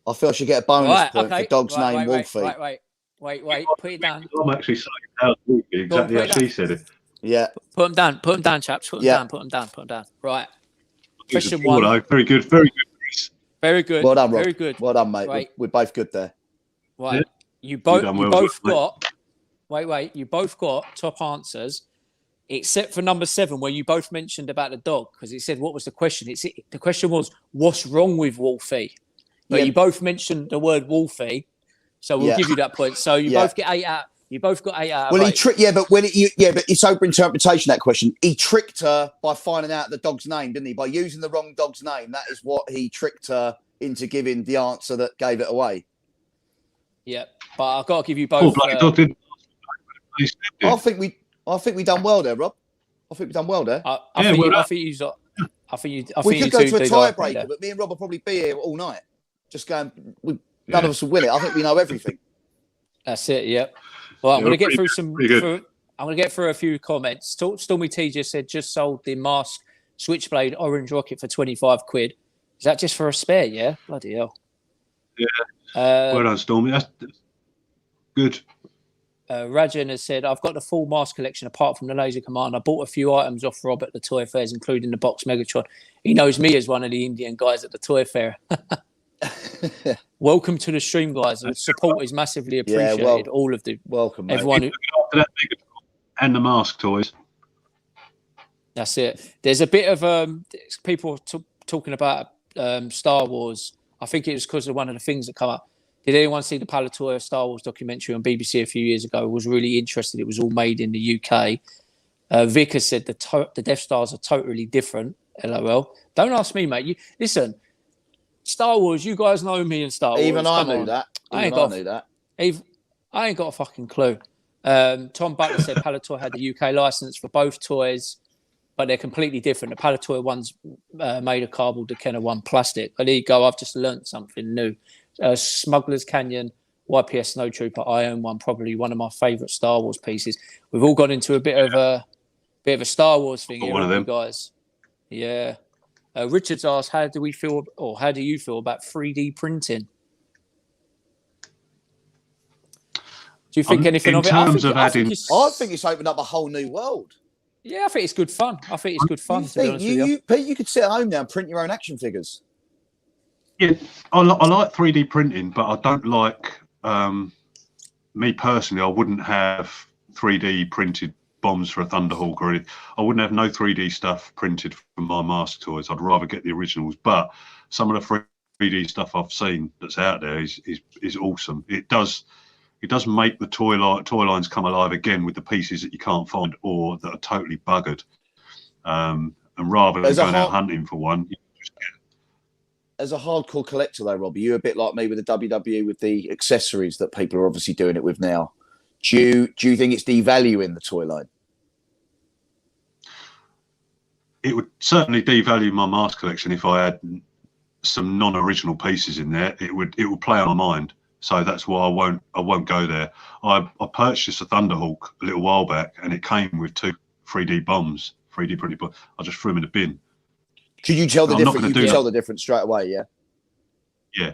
I feel I should get a bonus Right, point okay. for dog's Right, name wait, Wolfie. wait. Put it down. I'm actually saying how exactly how she said it. Yeah. Put them down, chaps. Put them down. Right. Question one. Very good, Chris. Very good. Well done, Rob. Very good. Well done, mate. Right. We're both good there. Right. Yeah. You both Mate. got. Wait. You both got top answers, except for number 7, where you both mentioned about the dog, because it said what was the question. The question was what's wrong with Wolfie, but you both mentioned the word Wolfie, so we'll give you that point. So you both get 8 out. You both got 8 out. Well, of 8. but it's open interpretation. That question. He tricked her by finding out the dog's name, didn't he? By using the wrong dog's name. That is what he tricked her into giving the answer that gave it away. Yeah, but I've got to give you both. I think we done well there, Rob. I think we done well there. I think you. We could go to a tiebreaker, but me and Rob will probably be here all night, just going. None of us will win it. I think we know everything. That's it. Yep. Well, I'm going to get through some. I'm going to get through a few comments. Stormy T just said just sold the M.A.S.K Switchblade Orange Rocket for 25 quid. Is that just for a spare? Yeah. Bloody hell. Yeah. Well done, Stormy. That's good. Rajan has said, I've got the full M.A.S.K collection apart from the Laser Command. I bought a few items off Rob at the toy fairs, including the box Megatron. He knows me as one of the Indian guys at the toy fair. Welcome to the stream, guys. The support is massively appreciated. All of the welcome, mate. Everyone and the M.A.S.K toys. That's it. There's a bit of people talking about Star Wars. I think it was because of one of the things that come up. Did anyone see the Palatoy Star Wars documentary on BBC a few years ago? I was really interested. It was all made in the UK. Vic has said the Death Stars are totally different. LOL. Don't ask me, mate. Listen, Star Wars, you guys know me in Star Wars. Even I knew that. I ain't got a fucking clue. Tom Butler said Palatoy had the UK license for both toys, but they're completely different. The Palatoy one's made of cardboard, the Kenner one plastic. But there you go. I've just learnt something new. Smuggler's Canyon, YPS Snowtrooper. I own one, probably one of my favourite Star Wars pieces. We've all got into a bit of a Star Wars thing here, you guys. Yeah. Richard's asked, how do you feel about 3D printing? Do you think anything of it? I think it's opened up a whole new world. Yeah, I think it's good fun. To be honest with you. Pete, you could sit at home now and print your own action figures. Yeah, I like 3D printing, but I don't like, me personally, I wouldn't have 3D printed bombs for a Thunderhawk or anything. I wouldn't have no 3D stuff printed for my M.A.S.K toys. I'd rather get the originals. But some of the 3D stuff I've seen that's out there is awesome. It does make the toy lines come alive again with the pieces that you can't find or that are totally buggered. And rather than going out hunting for one, you just get. As a hardcore collector, though, Rob, are you a bit like me with the WWE with the accessories that people are obviously doing it with now? Do you think it's devaluing the toy line? It would certainly devalue my M.A.S.K collection if I had some non-original pieces in there. It would play on my mind. So that's why I won't go there. I purchased a Thunderhawk a little while back, and it came with 2 3D bombs, 3D printed bombs. I just threw them in the bin. Could you tell the difference? You could tell the difference straight away, yeah. Yeah,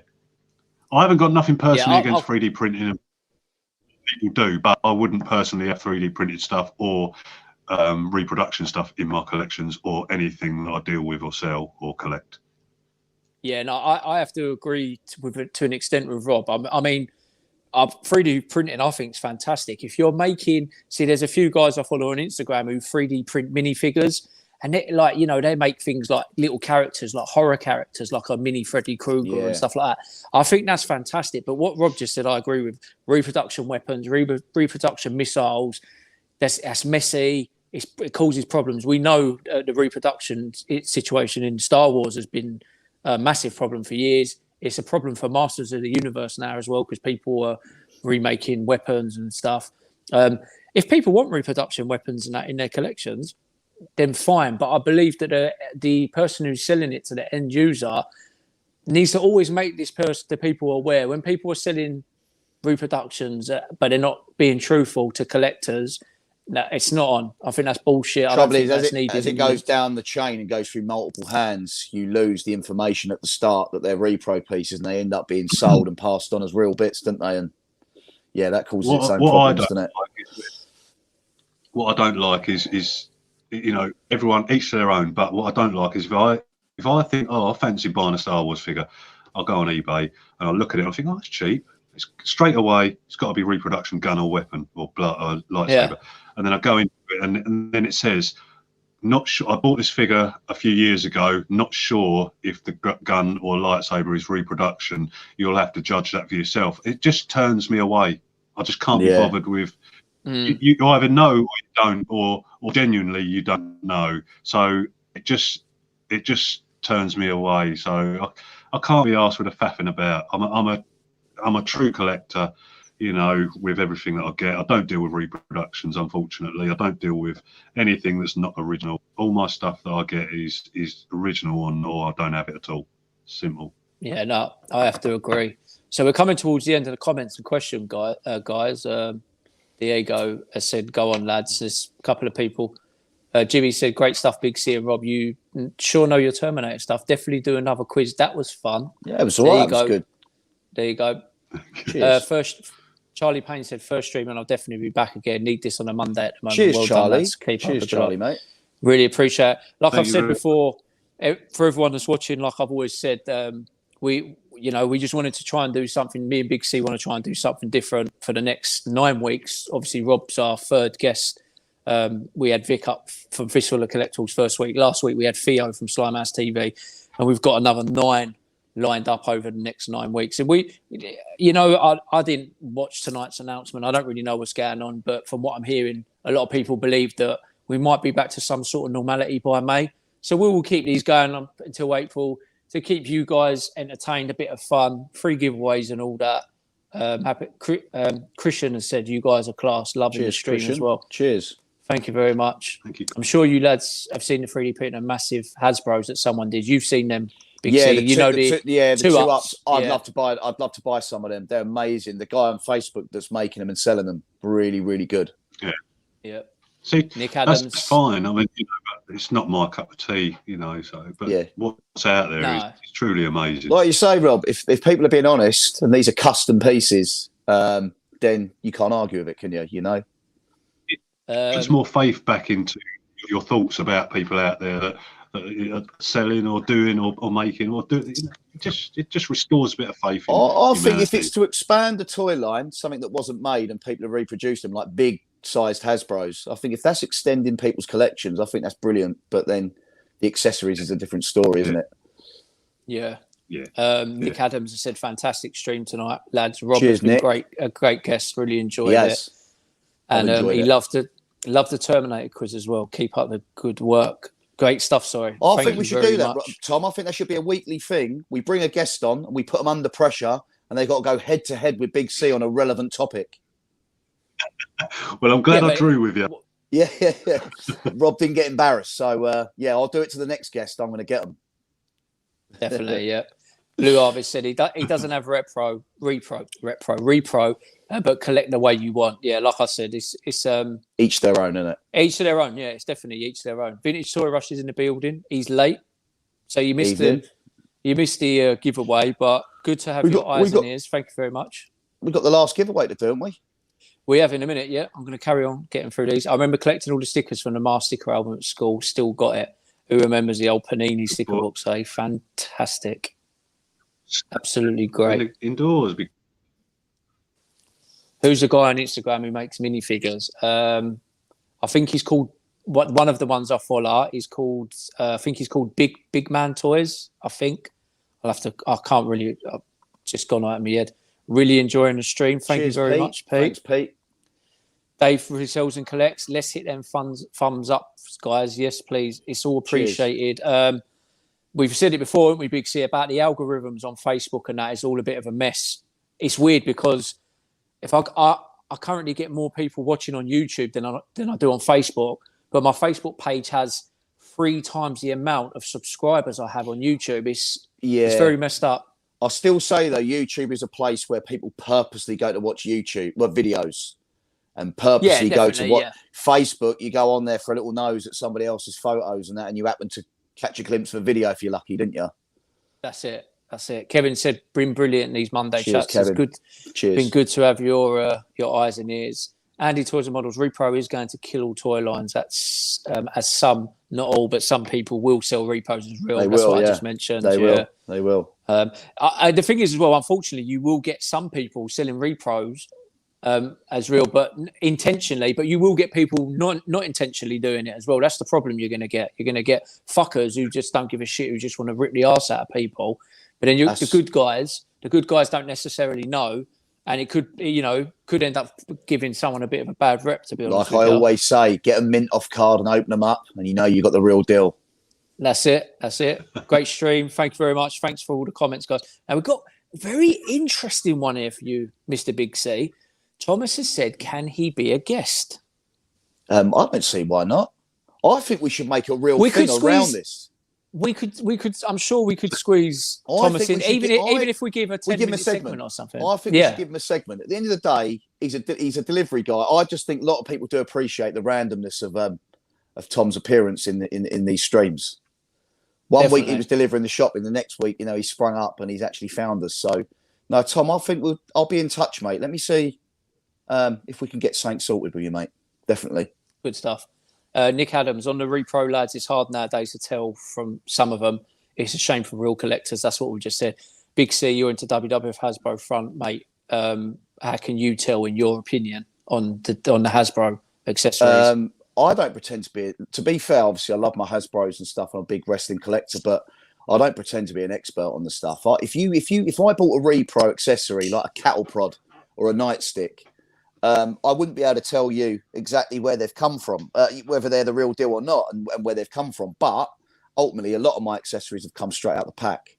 I haven't got nothing personally against 3D printing. People do, but I wouldn't personally have 3D printed stuff or reproduction stuff in my collections or anything that I deal with or sell or collect. Yeah, no, I have to agree to an extent with Rob. I mean, 3D printing, I think, is fantastic. If you're there's a few guys I follow on Instagram who 3D print minifigures, and they make things like little characters, like horror characters, like a mini Freddy Krueger and stuff like that. I think that's fantastic. But what Rob just said, I agree with. Reproduction weapons, reproduction missiles, that's messy. It causes problems. We know the reproduction situation in Star Wars has been a massive problem for years. It's a problem for Masters of the Universe now as well, because people are remaking weapons and stuff. If people want reproduction weapons and that in their collections, then fine. But I believe that the person who's selling it to the end user needs to always make the people aware. When people are selling reproductions, but they're not being truthful to collectors, No, it's not on. I think that's bullshit. I don't Trouble think is, that's needed. as it goes down the chain and goes through multiple hands, you lose the information at the start that they're repro pieces, and they end up being sold and passed on as real bits, don't they? And yeah, that causes its own problems, doesn't it? What I don't like is you know, everyone each to their own. But what I don't like is if I think, oh, I fancy buying a Star Wars figure, I'll go on eBay and I'll look at it and I think, oh, it's cheap. It's straight away. It's got to be reproduction gun or weapon or blood or lightsaber. And then I go into it and then it says, not sure. I bought this figure a few years ago. Not sure if the gun or lightsaber is reproduction. You'll have to judge that for yourself. It just turns me away. I just can't be bothered with. You either know or you don't, or genuinely you don't know. So it just turns me away. So I can't be asked with a faffing about. I'm a true collector, you know, with everything that I get. I don't deal with reproductions, unfortunately. I don't deal with anything that's not original. All my stuff that I get is original, or I don't have it at all. Simple. Yeah, no, I have to agree. So we're coming towards the end of the comments and question, guys. Diego has said, "Go on, lads." There's a couple of people. Jimmy said, "Great stuff, Big C and Rob. You sure know your Terminator stuff. Definitely do another quiz. That was fun." Yeah, it was all right. It was good. There you go. First, Charlie Payne said, "First stream, and I'll definitely be back again. Need this on a Monday at the moment." Cheers, well Charlie. Done, Cheers, Charlie, mate. Really appreciate it. Like I've said before, for everyone that's watching, like I've always said, we just wanted to try and do something. Me and Big C want to try and do something different for the next 9 weeks. Obviously, Rob's our third guest. We had Vic up from Fistful of Collectibles first week. Last week, we had Theo from Slimehouse TV. And we've got another 9 lined up over the next 9 weeks. And I didn't watch tonight's announcement. I don't really know what's going on. But from what I'm hearing, a lot of people believe that we might be back to some sort of normality by May. So we will keep these going on until April, to keep you guys entertained, a bit of fun, free giveaways and all that. Christian has said you guys are class, loving the stream Christian. As well. Cheers. Thank you very much. Thank you. I'm sure you lads have seen the 3D printer massive Hasbros that someone did. You've seen them. Big yeah, C. The two ups. I'd love to buy some of them. They're amazing. The guy on Facebook that's making them and selling them, really, really good. Yeah. Yeah. See, Nick Adams. That's fine. I mean, it's not my cup of tea, So, but what's out there is truly amazing. Like you say, Rob, if people are being honest, and these are custom pieces, then you can't argue with it, can you? You know. It's more faith back into your thoughts about people out there that are selling or doing or making or doing. It just restores a bit of faith. I think if it's to expand the toy line, something that wasn't made and people have reproduced them, like big sized Hasbros, I think if that's extending people's collections, I think that's brilliant. But then the accessories is a different story, isn't it? Yeah. Yeah. Nick Adams has said, "Fantastic stream tonight, lads." Rob Cheers, has been Nick. a great guest. Really enjoyed it. And he loved the Terminator quiz as well. Keep up the good work. Great stuff. Sorry. I think we should do that, Tom. I think that should be a weekly thing. We bring a guest on and we put them under pressure, and they've got to go head to head with Big C on a relevant topic. Well, I'm glad I drew with you. Yeah. Rob didn't get embarrassed, so I'll do it to the next guest. I'm going to get them. Definitely, yeah. Blue Harvest said he doesn't have repro, but collect the way you want. Yeah, like I said, it's each their own, isn't it? Each to their own. Yeah, it's definitely each their own. Vintage Toy Rush is in the building. He's late, so you missed the giveaway. But good to have your eyes and ears. Thank you very much. We've got the last giveaway to do, haven't we? We have in a minute. Yeah, I'm going to carry on getting through these. I remember collecting all the stickers from the M.A.S.K sticker album at school. Still got it. Who remembers the old Panini sticker books? Fantastic. Absolutely great. Indoors. Who's the guy on Instagram who makes minifigures? I think he's called one of the ones I follow. He's called I think he's called Big Man Toys. I think I can't really. I've just gone out of my head. Really enjoying the stream. Thank you very much, Pete. Thanks, Pete. Dave resells and collects. Let's hit them thumbs up, guys. Yes, please. It's all appreciated. We've said it before, haven't we, Big C, about the algorithms on Facebook, and that is all a bit of a mess. It's weird because if I currently get more people watching on YouTube than I do on Facebook, but my Facebook page has 3 times the amount of subscribers I have on YouTube. It's very messed up. I'll still say though, YouTube is a place where people purposely go to watch YouTube videos. and purposely go to definitely, what Facebook. You go on there for a little nose at somebody else's photos and that, and you happen to catch a glimpse of a video if you're lucky, didn't you? That's it. That's it. Kevin said, "Been brilliant in these Monday Cheers, chats. Kevin. It's good. Cheers. Been good to have your eyes and ears." Andy Toys and Models Repro is going to kill all toy lines. That's as some, not all, but some people will sell repos as real. That's what I just mentioned. They will. They will. The thing is as well, unfortunately, you will get some people selling repros as real, but intentionally. But you will get people not intentionally doing it as well. That's the problem you're going to get. You're going to get fuckers who just don't give a shit, who just want to rip the arse out of people. But then the good guys don't necessarily know. And it could end up giving someone a bit of a bad rep, to be honest. Like I always say, get a mint off card and open them up, and you got the real deal. That's it. Great stream. Thank you very much. Thanks for all the comments, guys. Now we've got a very interesting one here for you, Mr. Big C. Thomas has said, "Can he be a guest?" I don't see why not. I think we should make a real thing around this. We could. I'm sure we could squeeze Thomas in, even if we give a 10-minute segment or something. I think we should give him a segment. At the end of the day, he's a delivery guy. I just think a lot of people do appreciate the randomness of Tom's appearance in these streams. One week he was delivering the shopping, the next week, he sprung up and he's actually found us. So, no, Tom, I think I'll be in touch, mate. Let me see if we can get something sorted with you, mate. Definitely. Good stuff. Nick Adams, on the repro lads, it's hard nowadays to tell from some of them. It's a shame for real collectors. That's what we just said. Big C, you're into WWF Hasbro front, mate. How can you tell, in your opinion, on the Hasbro accessories? I don't pretend to be. To be fair, obviously, I love my Hasbros and stuff. I'm a big wrestling collector, but I don't pretend to be an expert on the stuff. If I bought a repro accessory like a cattle prod or a nightstick, I wouldn't be able to tell you exactly where they've come from, whether they're the real deal or not, and where they've come from. But ultimately, a lot of my accessories have come straight out the pack.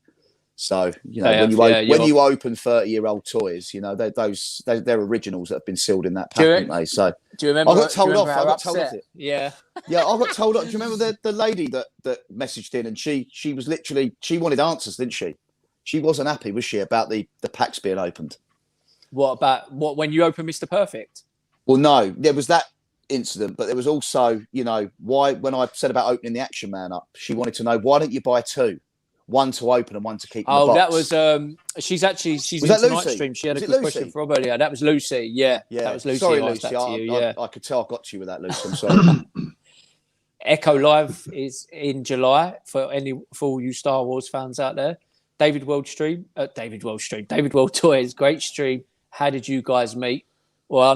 So when you open 30-year-old toys, they're originals that have been sealed in that pack, aren't they? So do you remember? I got told off. I got told off it. Yeah. Yeah, I got told off. Do you remember the lady that messaged in, and she was literally, she wanted answers, didn't she? She wasn't happy, was she, about the packs being opened? What when you open Mr. Perfect? Well, no, there was that incident, but there was also, why, when I said about opening the Action Man up, she wanted to know, why don't you buy two? One to open and one to keep in the box. That was she's in tonight's stream. She had a good question for Rob earlier. That was Lucy. Yeah. That was Lucy. Sorry, Lucy. I could tell I got to you with that, Lucy. I'm sorry. Echo Live is in July for all you Star Wars fans out there. David World Toys, great stream. How did you guys meet? Well,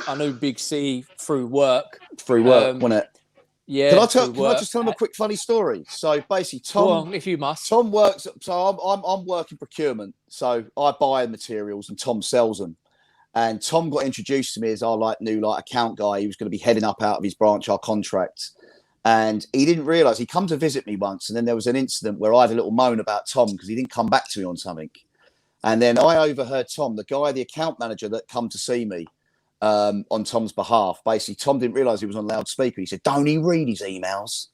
I know Big C through work. Wasn't it? Yeah. Can I just tell him a quick funny story? So basically, Tom, go on, if you must. Tom works. So I'm working procurement. So I buy materials and Tom sells them. And Tom got introduced to me as our new account guy. He was going to be heading up out of his branch, our contract. And he didn't realise, he come to visit me once, and then there was an incident where I had a little moan about Tom because he didn't come back to me on something. And then I overheard Tom, the account manager that come to see me on Tom's behalf. Basically, Tom didn't realise he was on loudspeaker. He said, "Don't he read his emails?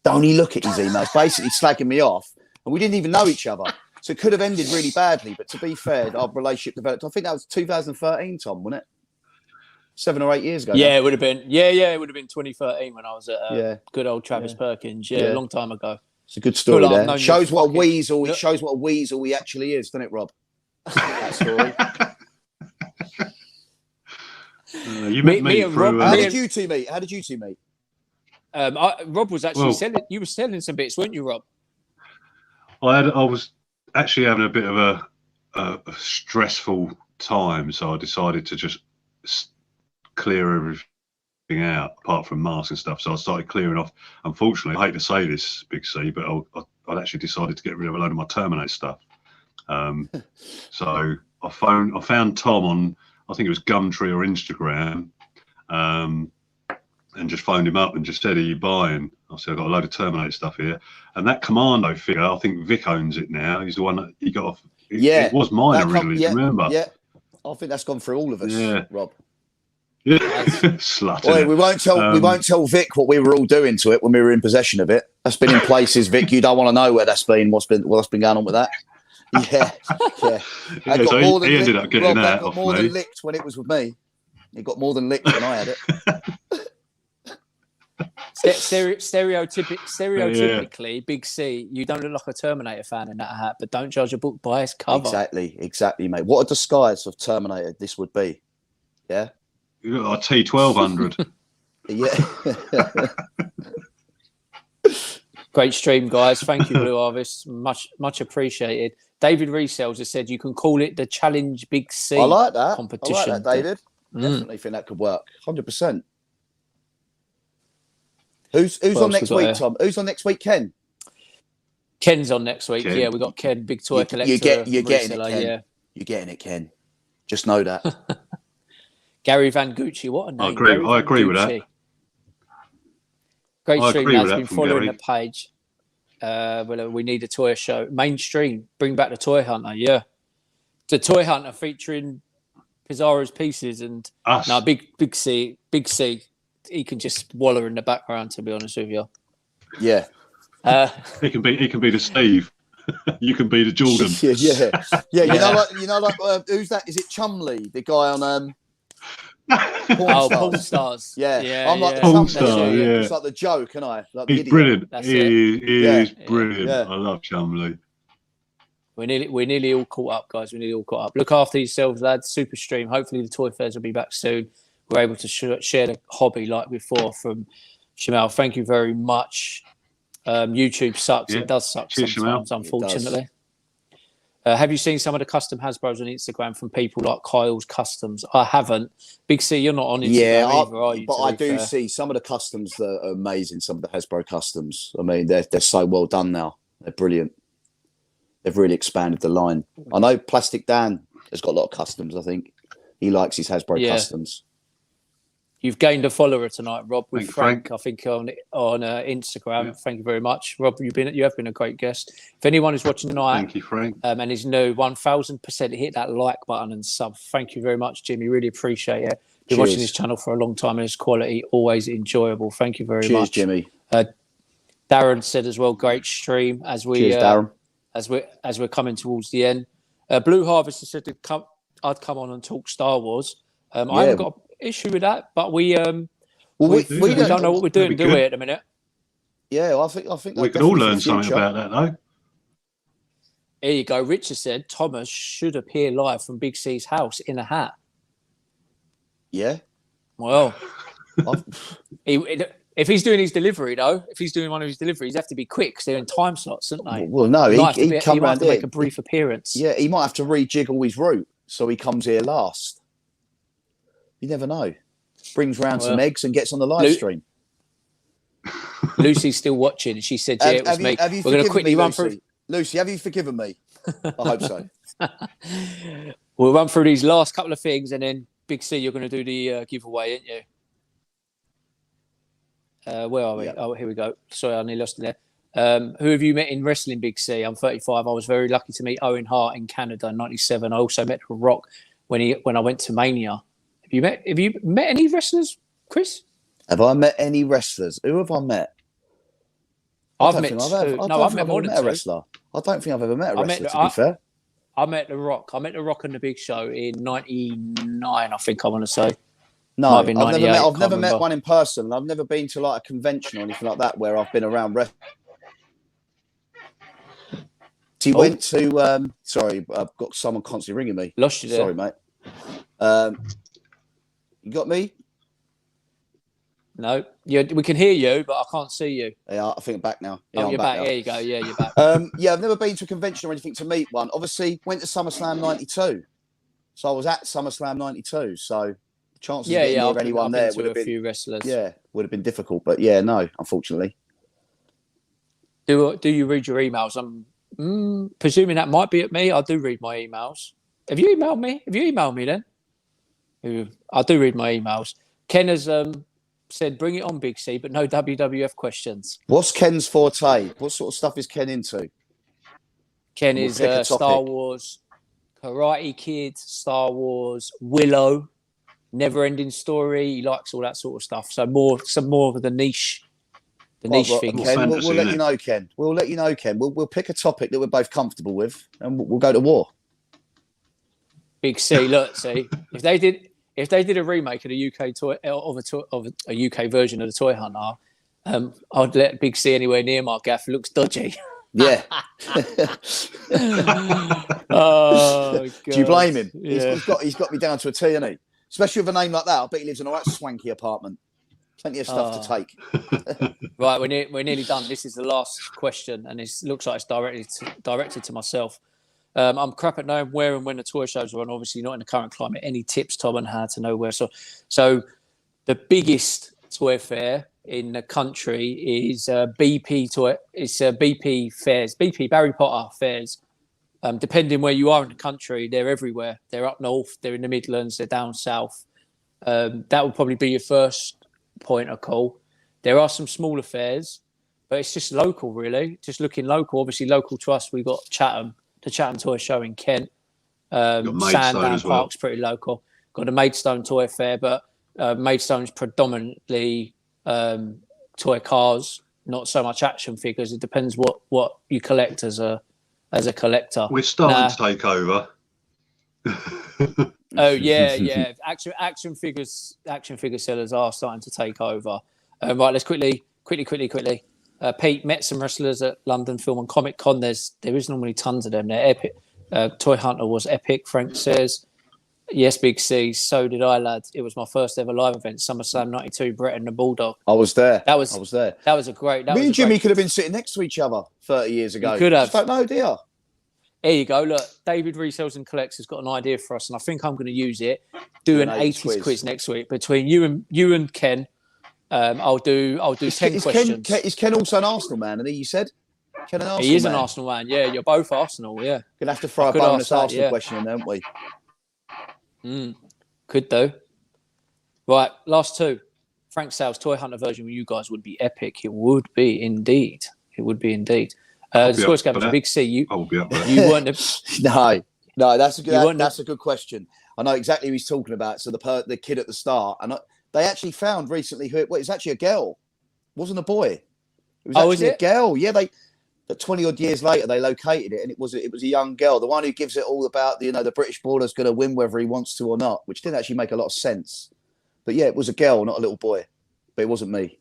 Don't he look at his emails?" Basically slagging me off. And we didn't even know each other. So it could have ended really badly. But to be fair, our relationship developed. I think that was 2013, Tom, wasn't it? 7 or 8 years ago. Yeah, now. it would have been. Yeah, it would have been 2013 when I was at good old Travis Perkins. Yeah, a long time ago. It's a good story there. It shows what a weasel. It shows what a weasel he actually is, doesn't it, Rob? That story. You met me and Rob. How did you two meet? Rob was actually selling. You were selling some bits, weren't you, Rob? I was actually having a bit of a stressful time, so I decided to just clear everything out apart from masks and stuff. So I started clearing off. Unfortunately, I hate to say this, Big C, but I'd actually decided to get rid of a load of my Terminate stuff. So I found Tom on, I think it was Gumtree or Instagram, and just phoned him up and just said, "Are you buying?" I said, "I've got a load of Terminate stuff here." And that Commando figure, I think Vic owns it now. He's the one that he got off. It was mine originally. Remember? Yeah, I think that's gone through all of us, Rob. Yeah, slut. Well, we won't tell Vic what we were all doing to it when we were in possession of it. That's been in places, Vic. You don't want to know where that's been. What's been going on with that? Yeah. So he ended up getting that off more me. than licked when it was with me. He got more than licked when I had it. Stereotypically, Big C, you don't look like a Terminator fan in that hat, but don't judge a book by its cover. Exactly, mate. What a disguise of Terminator this would be. Yeah. You look like T1200. Yeah. Great stream, guys. Thank you, Blue Harvest. Much appreciated. David Resells has said you can call it the Challenge Big C. I like that. Competition. I like that, David. Definitely think that could work. 100%. Who's on next week, Tom? Who's on next week, Ken? Ken's on next week. Ken. Yeah, we got Ken, big toy collector. You're getting it, Ken. Yeah. You're getting it, Ken. Just know that. Gary Van Gucci, what a name. I agree with that. Great stream, lads. Been following Gary. the page. Well, we need a toy show. Mainstream, bring back the Toy Hunter. Yeah, the Toy Hunter featuring Pizarro's pieces and Us. no Big C. He can just waller in the background. To be honest with you, Yeah. He can be the Steve. You can be the Jordan. Yeah. You know, who's that? Is it Chumley, the guy on Pawn Stars. Yeah. I'm like the Pawn Chumley. Star, yeah. It's like the joke, and I like He's the idiot. brilliant. That's He is brilliant. Yeah. I love Chumley. We're nearly all caught up, guys. We're nearly all caught up. Look after yourselves, lads. Super stream. Hopefully the toy fairs will be back soon. We're able to share the hobby like before from Shamal. Thank you very much. YouTube sucks. Yeah. It does suck Cheers, sometimes, Shamal. unfortunately. Have you seen some of the custom Hasbros on Instagram from people like Kyle's Customs? I haven't. Big C, you're not on Instagram either, are you? But I do see some of the customs that are amazing. Some of the Hasbro customs. I mean, they're so well done now. They're brilliant. They've really expanded the line. I know Plastic Dan has got a lot of customs. I think he likes his Hasbro customs. You've gained a follower tonight, Rob, with Thank you, Frank. I think on Instagram. Yeah. Thank you very much, Rob. You have been a great guest. If anyone is watching tonight, Thank you, Frank. and is new, 1000% hit that like button and sub. Thank you very much, Jimmy. Really appreciate it. Been watching this channel for a long time, and it's quality, always enjoyable. Thank you very much, Jimmy. Darren said as well, great stream as we Darren. as we're coming towards the end. Blue Harvest has said I'd come on and talk Star Wars. I haven't got issue with that, but we don't know what we're doing, do we, at the minute? Yeah, well, I think we could all learn something about that, though. Here you go. Richard said Thomas should appear live from Big C's house in a hat. Yeah. Well, if he's doing his delivery, though, if he's doing one of his deliveries, they have to be quick because they're in time slots, aren't they? Well, no, he come might have around to here. make a brief appearance. Yeah, he might have to rejiggle his route so he comes here last. You never know. Brings round some eggs and gets on the live stream. Lucy's still watching, and she said, "Yeah, it was me." We're going to quickly run through. Lucy, have you forgiven me? I hope so. We'll run through these last couple of things, and then Big C, you're going to do the giveaway, aren't you? Where are we? Oh, here we go. Sorry, I nearly lost it there. Who have you met in wrestling, Big C? I'm 35. I was very lucky to meet Owen Hart in Canada in '97. I also met Rock when I went to Mania. Have you met any wrestlers, Chris? Have I met any wrestlers? Who have I met? I've met more than a wrestler. I don't think I've ever met a wrestler, to be fair. I met The Rock. I met The Rock and The Big Show in '99, I think I want to say. No, I've never met one in person. I've never been to like a convention or anything like that where I've been around wrestling. He went to sorry, I've got someone constantly ringing me. Lost you there. Sorry, mate. You got me? No, we can hear you, but I can't see you. Yeah, I think I'm back now. Yeah, you're back. There you go. Yeah, you're back. Yeah, I've never been to a convention or anything to meet one. Obviously, went to SummerSlam '92, so I was at SummerSlam '92. So the chances of getting near anyone there would have been a few wrestlers. Yeah, would have been difficult. But yeah, no, unfortunately. Do you read your emails? I'm presuming that might be at me. I do read my emails. Have you emailed me? Have you emailed me then? I do read my emails. Ken has said, bring it on, Big C, but no WWF questions. What's Ken's forte? What sort of stuff is Ken into? Ken is Star Wars, Karate Kid, Star Wars, Willow, Never Ending Story. He likes all that sort of stuff. So some more of the niche. Niche things. Ken, we'll let you know, Ken. We'll let you know, Ken. We'll pick a topic that we're both comfortable with, and we'll go to war. Big C, look, see, if if they did a remake of a UK toy of a UK version of the Toy Hunter, I'd let Big C anywhere near my gaff. It looks dodgy. Yeah. Oh, God. Do you blame him? Yeah. He's got me down to a T, hasn't he? Especially with a name like that. I bet he lives in a right swanky apartment. Plenty of stuff to take. Right, we're nearly done. This is the last question, and it looks like it's directed to myself. I'm crap at knowing where and when the toy shows are on. Obviously, not in the current climate. Any tips, Tom, on how to know where? So the biggest toy fair in the country is BP toy. It's BP fairs, BP Barry Potter fairs. Depending where you are in the country, they're everywhere. They're up north, they're in the Midlands, they're down south. That would probably be your first point of call. There are some smaller fairs, but it's just local, really. Just looking local. Obviously, local to us, we've got Chatham, the Chatham Toy Show in Kent. Sandown Park's pretty local. Got the Maidstone Toy Fair, but Maidstone's predominantly toy cars, not so much action figures. It depends what you collect as a collector. We're starting to take over. Oh yeah. Action figure sellers are starting to take over. Right, let's quickly. Pete met some wrestlers at London Film and Comic Con. There is normally tons of them. They're epic. Toy Hunter was epic. Frank says, yes, Big C. So did I, lad. It was my first ever live event, SummerSlam '92. Brett and the Bulldog. I was there. I was there. That was a great. Me and Jimmy could have been sitting next to each other 30 years ago. You could have. Just don't know, dear. There you go. Look, David Resells and Collects has got an idea for us, and I think I'm going to use it. Do an 80s quiz next week between you and Ken. I'll do 10 questions. Is Ken also an Arsenal man? And you said Ken an Arsenal he is man? an Arsenal man. Yeah, you're both Arsenal. Yeah, gonna have to throw a bonus Arsenal question in, don't we? Could do. Right, last two. Frank Sales Toy Hunter version with you guys would be epic. It would be indeed. The Sports Games for Big C. I will be up there. You weren't. No, that's a good question. I know exactly who he's talking about. So the kid at the start, and they actually found recently who it was actually a girl. It wasn't a boy. It was actually a girl. Yeah, but 20 odd years later they located it, and it was a young girl. The one who gives it all about the British baller's going to win whether he wants to or not, which didn't actually make a lot of sense. But yeah, it was a girl, not a little boy. But it wasn't me.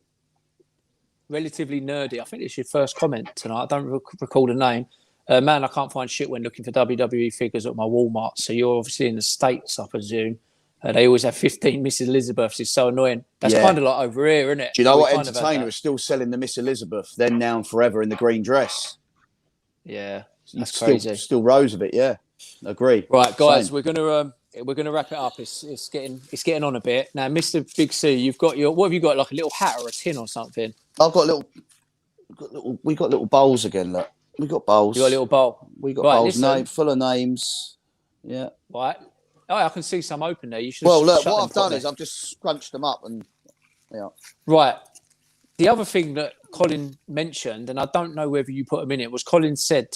Relatively nerdy. I think it's your first comment tonight. I don't recall the name. Man, I can't find shit when looking for WWE figures at my Walmart. So you're obviously in the States, I presume. They always have 15 Miss Elizabeths. It's so annoying. That's kind of like over here, isn't it? Do you know what entertainer is still selling the Miss Elizabeth, then now and forever in the green dress? Yeah, that's crazy. Still rows of it, yeah. Agree. Right, guys, we're gonna wrap it up. It's getting on a bit now, Mr. Big C. You've got what have you got? Like a little hat or a tin or something? I've got we got little bowls again. Look, we got bowls. You got a little bowl. We got bowls. Full of names. Yeah. Right. Oh, I can see some open there. You should. Well, look, what I've done is I've just scrunched them up and yeah. Right. The other thing that Colin mentioned, and I don't know whether you put them in it, was Colin said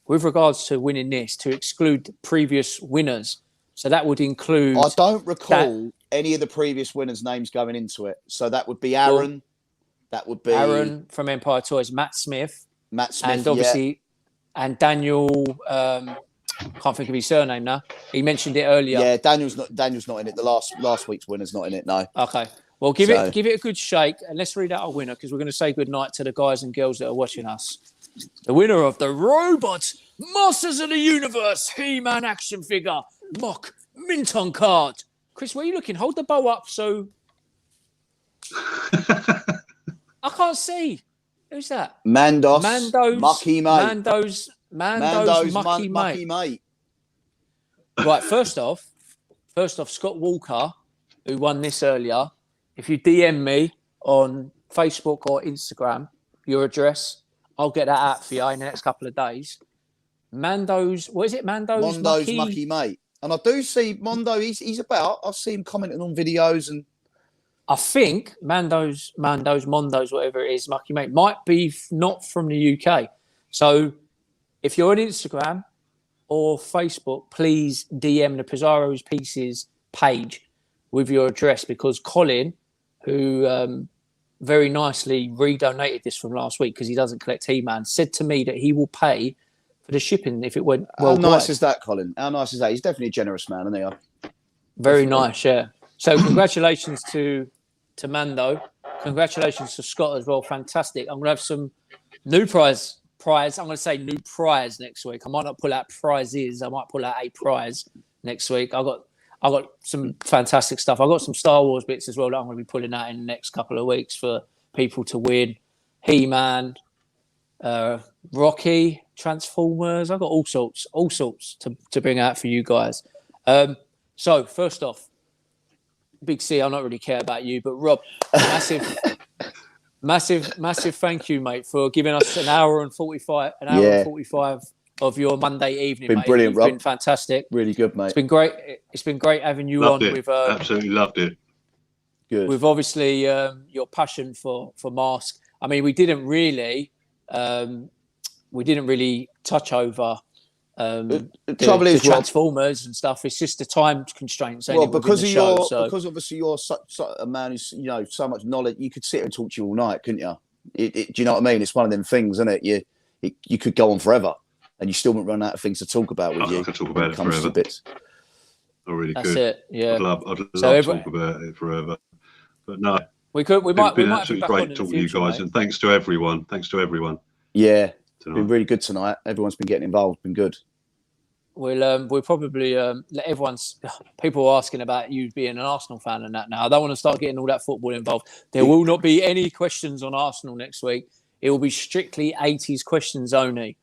with regards to winning this, to exclude previous winners. So that would include. I don't recall any of the previous winners' names going into it. So that would be Aaron. That would be Aaron from Empire Toys, Matt Smith, and obviously, and Daniel. Can't think of his surname now. He mentioned it earlier. Yeah, Daniel's not in it. The last week's winner's not in it. No. Okay. Well, give it a good shake, and let's read out our winner because we're going to say good night to the guys and girls that are watching us. The winner of the Robot Masters of the Universe He-Man action figure M.A.S.K mint on card. Chris, where are you looking? Hold the bow up so I can't see. Who's that? Mando's Mucky Mate. Mando's Mucky Mate. Right, first off, Scott Walker, who won this earlier. If you DM me on Facebook or Instagram, your address, I'll get that out for you in the next couple of days. Mando's Mucky Mate. And I do see Mondo, he's about. I see him commenting on videos and I think Mondo's, whatever it is, Mucky Mate, might be not from the UK. So if you're on Instagram or Facebook, please DM the Pizarro's Pieces page with your address because Colin, who very nicely redonated this from last week because he doesn't collect He-Man, said to me that he will pay for the shipping if it went worldwide. How nice is that, Colin? How nice is that? He's definitely a generous man, isn't he? Very nice, yeah. So congratulations to Mando. Congratulations to Scott as well. Fantastic. I'm gonna have some new prize. I'm gonna say new prize next week. I might not pull out prizes. I might pull out a prize next week. I got some fantastic stuff. I got some Star Wars bits as well that I'm gonna be pulling out in the next couple of weeks for people to win. He-Man, Rocky, Transformers. I've got all sorts to bring out for you guys. So first off, Big C, I don't really care about you, but Rob, massive thank you, mate, for giving us an hour and 45 of your Monday evening. Been mate. brilliant, Rob. Been fantastic. Really good, mate. It's been great. It's been great having you Loved on. it. With Absolutely loved it. Good. with obviously your passion for M.A.S.K. I mean, we didn't really touch over the Transformers and stuff. It's just the time constraints. Well, because obviously you're such a man who's so much knowledge. You could sit here and talk to you all night, couldn't you? Do you know what I mean? It's one of them things, isn't it? You could go on forever, and you still wouldn't run out of things to talk about with you. I could talk about it forever. I really could. That's it. Yeah. I'd love to talk about it forever. But no, we might. It's been absolutely great talking to you guys, and thanks to everyone. Yeah, it's been really good tonight. Everyone's been getting involved. Been good. We'll probably let people are asking about you being an Arsenal fan and that now. I don't want to start getting all that football involved. There will not be any questions on Arsenal next week. It will be strictly 80s questions only.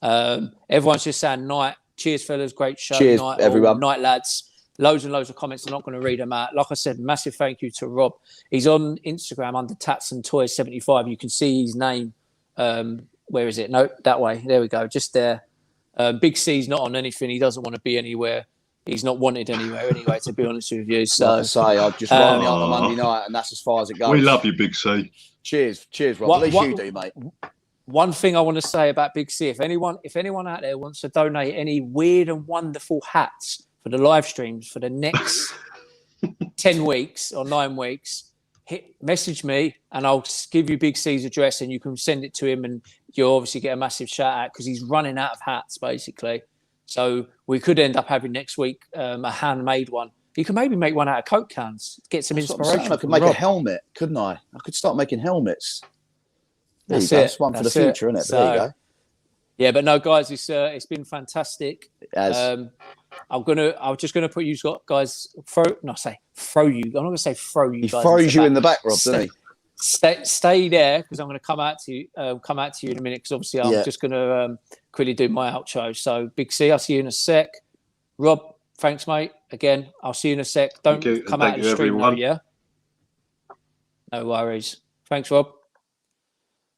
Everyone's just saying night. Cheers, fellas. Great show. Cheers, night, everyone. Night, lads. Loads and loads of comments. I'm not going to read them out. Like I said, massive thank you to Rob. He's on Instagram under Tats and Toys 75. You can see his name. Where is it? No, that way. There we go. Just there. Big C's not on anything. He doesn't want to be anywhere. He's not wanted anywhere anyway, to be honest with you. So, like I say, I've just run me on a Monday night, and that's as far as it goes. We love you, Big C. Cheers, Rob. At least you do, mate. One thing I want to say about Big C: if anyone out there wants to donate any weird and wonderful hats for the live streams for the next 10 weeks or 9 weeks, message me and I'll give you Big C's address and you can send it to him, and you'll obviously get a massive shout out because he's running out of hats basically. So we could end up having next week a handmade one. You can maybe make one out of Coke cans. Get some inspiration. I could make a helmet, couldn't I? I could start making helmets. That's one for the future, isn't it? So, there you go. Yeah, but no, guys, it's been fantastic. I'm just gonna put you guys throw you. I'm not gonna say throw you. He guys throws you in the back, Rob, doesn't he? Stay there because I'm going to come out to you in a minute because obviously I'm just going to quickly do my outro. So Big C, I'll see you in a sec. Rob, thanks, mate. Again, I'll see you in a sec. Don't come out of the stream though, yeah? No worries. Thanks, Rob.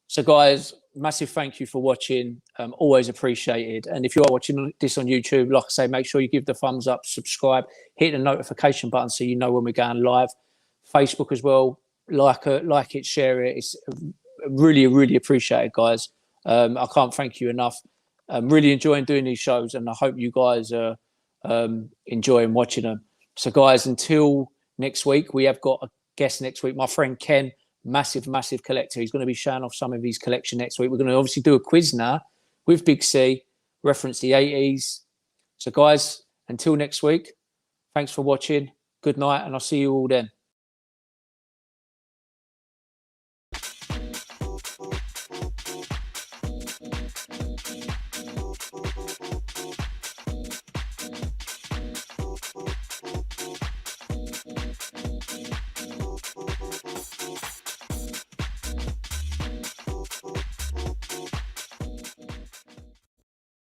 So guys, massive thank you for watching. Always appreciated. And if you are watching this on YouTube, like I say, make sure you give the thumbs up, subscribe, hit the notification button so you know when we're going live. Facebook as well. Like it, share it. It's really appreciated, guys. I can't thank you enough. I'm really enjoying doing these shows, and I hope you guys are enjoying watching them. So, guys, until next week, we have got a guest next week. My friend Ken, massive collector. He's going to be showing off some of his collection next week. We're going to obviously do a quiz now with Big C, reference the 80s. So, guys, until next week, thanks for watching. Good night, and I'll see you all then.